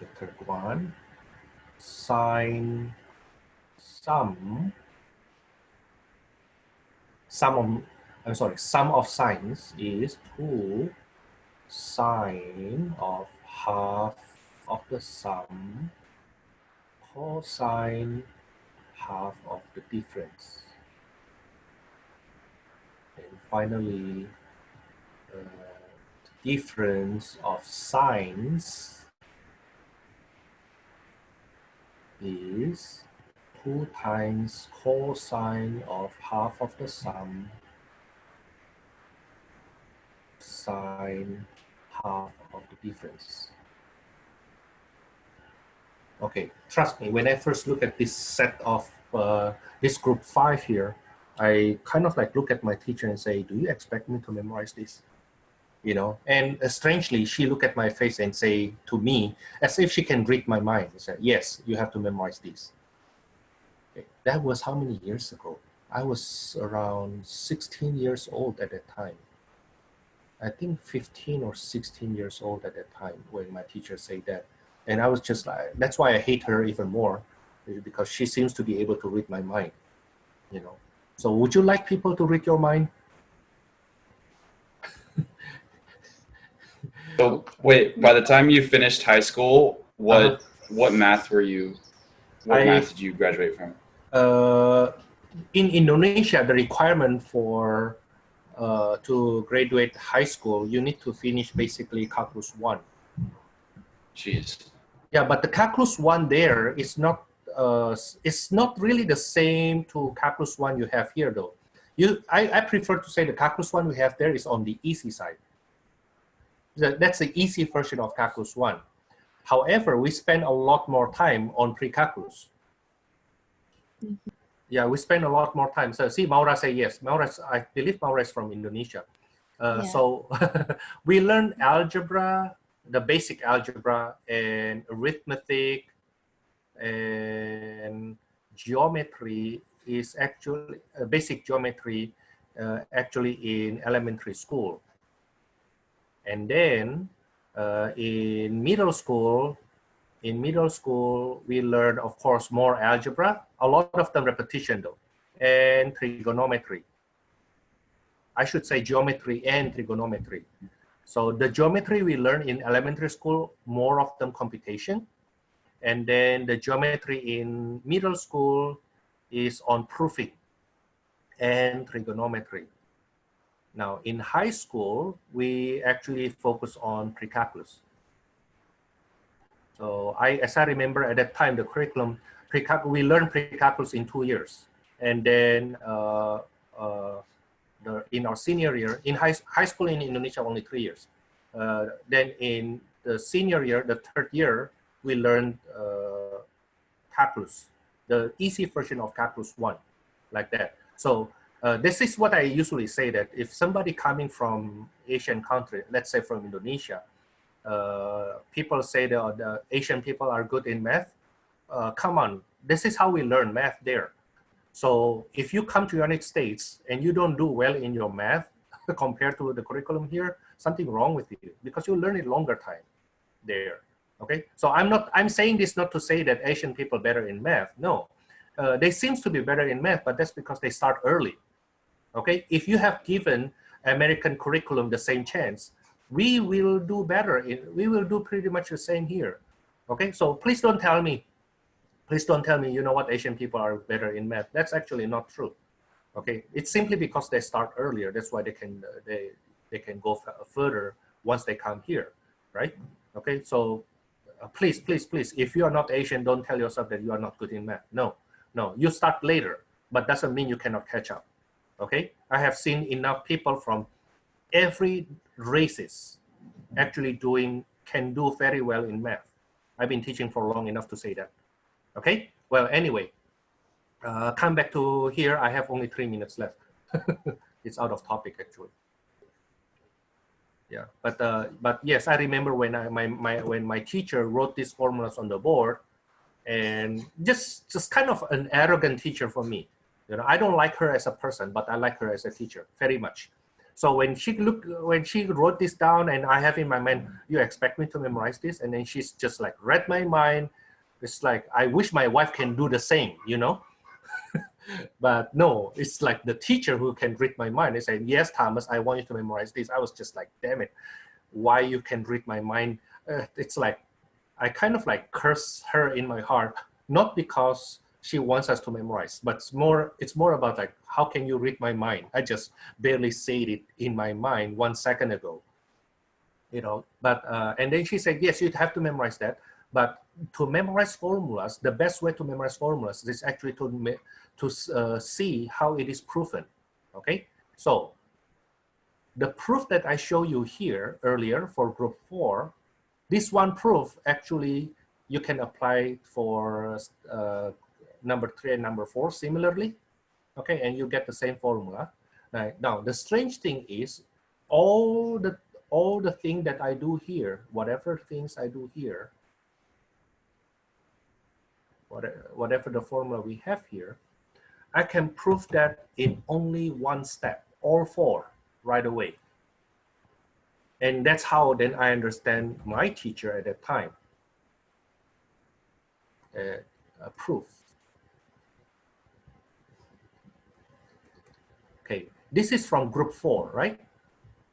The third one, sine sum of sines is 2 sine of half of the sum cosine half of the difference. And finally, the difference of sines is 2 times cosine of half of the sum sine half of the difference. Okay, trust me, when I first look at this set of this group 5 here, I kind of like look at my teacher and say, do you expect me to memorize this? You know, and strangely, she looked at my face and say to me, as if she can read my mind, and said, yes, you have to memorize this. Okay. That was how many years ago? I was around 16 years old at that time. I think 15 or 16 years old at that time when my teacher said that. And I was just like, that's why I hate her even more, because she seems to be able to read my mind, you know. So would you like people to read your mind? So wait, by the time you finished high school, what math were you? What math did you graduate from? In Indonesia, the requirement for to graduate high school, you need to finish basically Calculus 1. Jeez. Yeah, but the Calculus 1 there is not it's not really the same to Calculus 1 you have here though. I prefer to say the Calculus 1 we have there is on the easy side. That's the easy version of Calculus 1. However, we spend a lot more time on Precalculus. Mm-hmm. Yeah, we spend a lot more time. So see, Maura say yes. Maura, I believe Maura is from Indonesia. Yeah. So we learn algebra, the basic algebra, and arithmetic, and geometry is actually basic geometry actually in elementary school. And then in middle school, we learn, of course, more algebra, a lot of the repetition though, and trigonometry. I should say geometry and trigonometry. So the geometry we learn in elementary school, more of them computation. And then the geometry in middle school is on proofing and trigonometry. Now in high school, we actually focus on Precalculus. So as I remember at that time, the curriculum, we learned Precalculus in 2 years. And then in our senior year, in high school in Indonesia, only 3 years. Then in the senior year, the 3rd year, we learned Calculus, the easy version of Calculus 1, like that. So this is what I usually say, that if somebody coming from Asian country, let's say from Indonesia, people say the Asian people are good in math. Come on, this is how we learn math there. So if you come to the United States and you don't do well in your math compared to the curriculum here, something wrong with you, because you learn it longer time there. Okay, so I'm saying this not to say that Asian people better in math. No, they seems to be better in math, but that's because they start early. Okay, if you have given American curriculum the same chance, we will do better. We will do pretty much the same here. Okay, so please don't tell me, you know what, Asian people are better in math. That's actually not true. Okay, it's simply because they start earlier. That's why they can go further once they come here, right? Okay, so please, if you are not Asian, don't tell yourself that you are not good in math. No, you start later, but doesn't mean you cannot catch up. Okay, I have seen enough people from every races actually can do very well in math. I've been teaching for long enough to say that. Okay, well, anyway, Come back to here. I have only 3 minutes left. It's out of topic actually. Yeah, but yes, I remember when when my teacher wrote these formulas on the board, and just kind of an arrogant teacher for me. You know, I don't like her as a person, but I like her as a teacher very much. So when she wrote this down, and I have in my mind, you expect me to memorize this, and then she's just like read my mind. It's like I wish my wife can do the same, you know. But no, it's like the teacher who can read my mind. They say, yes, Thomas, I want you to memorize this. I was just like, damn it, why you can read my mind? It's like I kind of like curse her in my heart, not because she wants us to memorize, but it's more about like, how can you read my mind? I just barely said it in my mind 1 second ago, you know. But and then she said, yes, you have to memorize that. But to memorize formulas, the best way to memorize formulas is actually to see how it is proven. Okay, so the proof that I show you here earlier for group 4, this one proof actually you can apply for number 3 and number 4 similarly, okay, and you get the same formula. Now the strange thing is all the thing that I do here, whatever things I do here, whatever the formula we have here, I can prove that in only one step, all 4 right away. And that's how then I understand my teacher at that time. Proof. Okay, this is from group 4, right?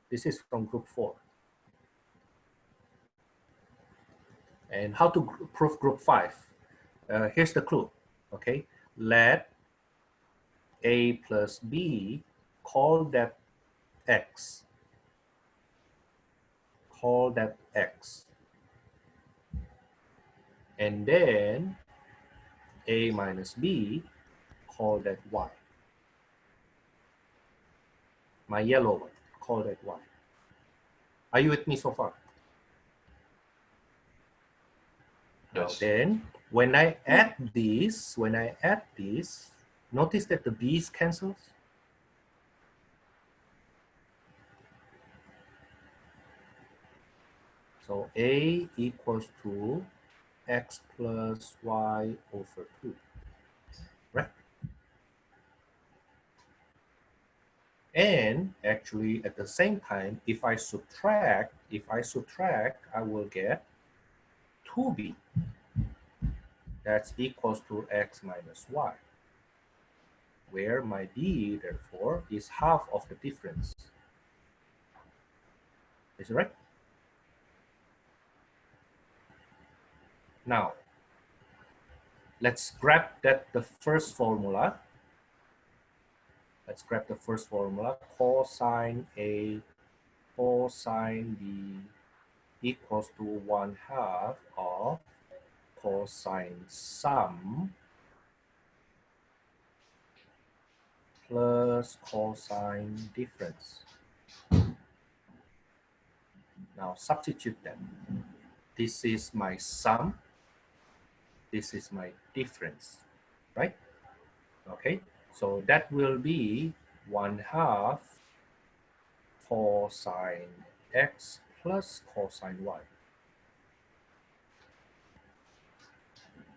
This is from group 4. And how to prove group 5? Here's the clue, okay? Let A plus B, call that X. Call that X. And then A minus B, call that Y. My yellow one, call that Y. Are you with me so far? Yes. Now then, when I add these, notice that the B's cancels. So A equals to X plus Y over 2, right? And actually at the same time, if I subtract, I will get 2B. That's equals to X minus Y, where my B, therefore, is half of the difference. Is it right? Now, let's grab the first formula. Let's grab the first formula, cosine A, cosine B equals to 1/2 of cosine sum plus cosine difference. Now substitute them. This is my sum. This is my difference, right? Okay, so that will be 1/2 cosine X plus cosine Y.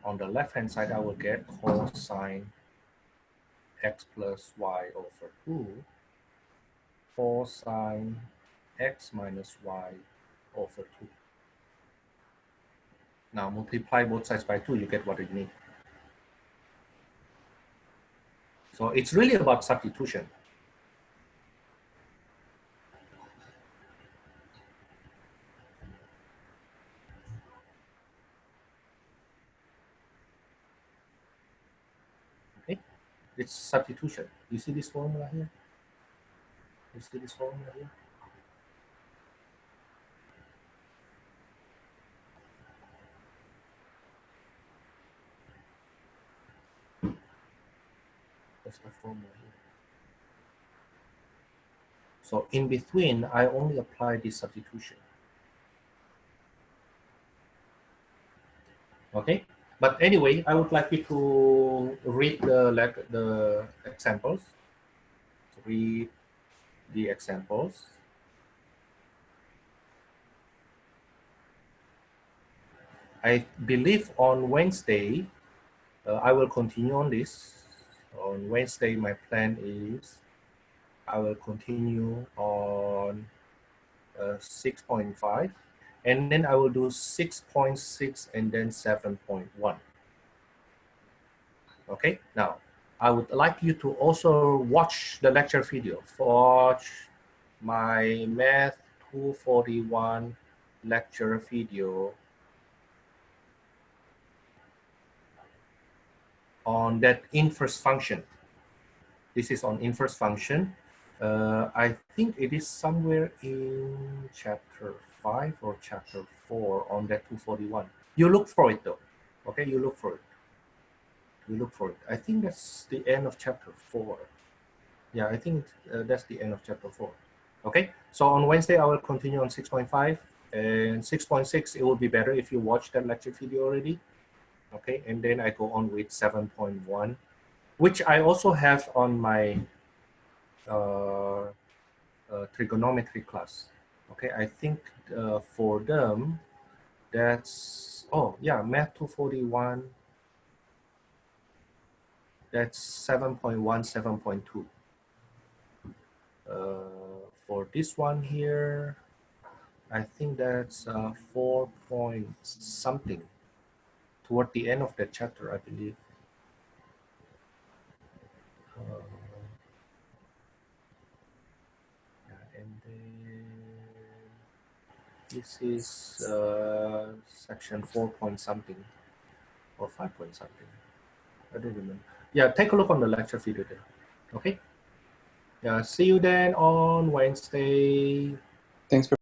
On the left-hand side, I will get cosine X plus Y over 2, cosine X minus Y over 2. Now multiply both sides by 2, you get what you need. So it's really about substitution. Okay, it's substitution. You see this formula here? You see this formula here? That's the formula here. So in between, I only apply this substitution. Okay, But anyway, I would like you to read the examples. Read the examples. I believe on Wednesday, I will continue on this. On Wednesday, my plan is I will continue on 6.5, and then I will do 6.6 and then 7.1. Okay, now I would like you to also watch the lecture video. Watch my Math 241 lecture video on that inverse function. This is on inverse function. I think it is somewhere in chapter 5 or chapter 4 on that 241. You look for it though. Okay, you look for it. You look for it. I think that's the end of chapter 4. Yeah, I think that's the end of chapter 4. Okay, so on Wednesday, I will continue on 6.5 and 6.6. It will be better if you watch that lecture video already. Okay, and then I go on with 7.1, which I also have on my trigonometry class. Okay, I think for them, that's, oh yeah, Math 241, that's 7.1, 7.2. For this one here, I think that's 4 point something toward the end of the chapter, I believe. And then this is section 4 point something or 5 point something. I don't remember. Yeah, take a look on the lecture video there. Okay. Yeah, see you then on Wednesday. Thanks for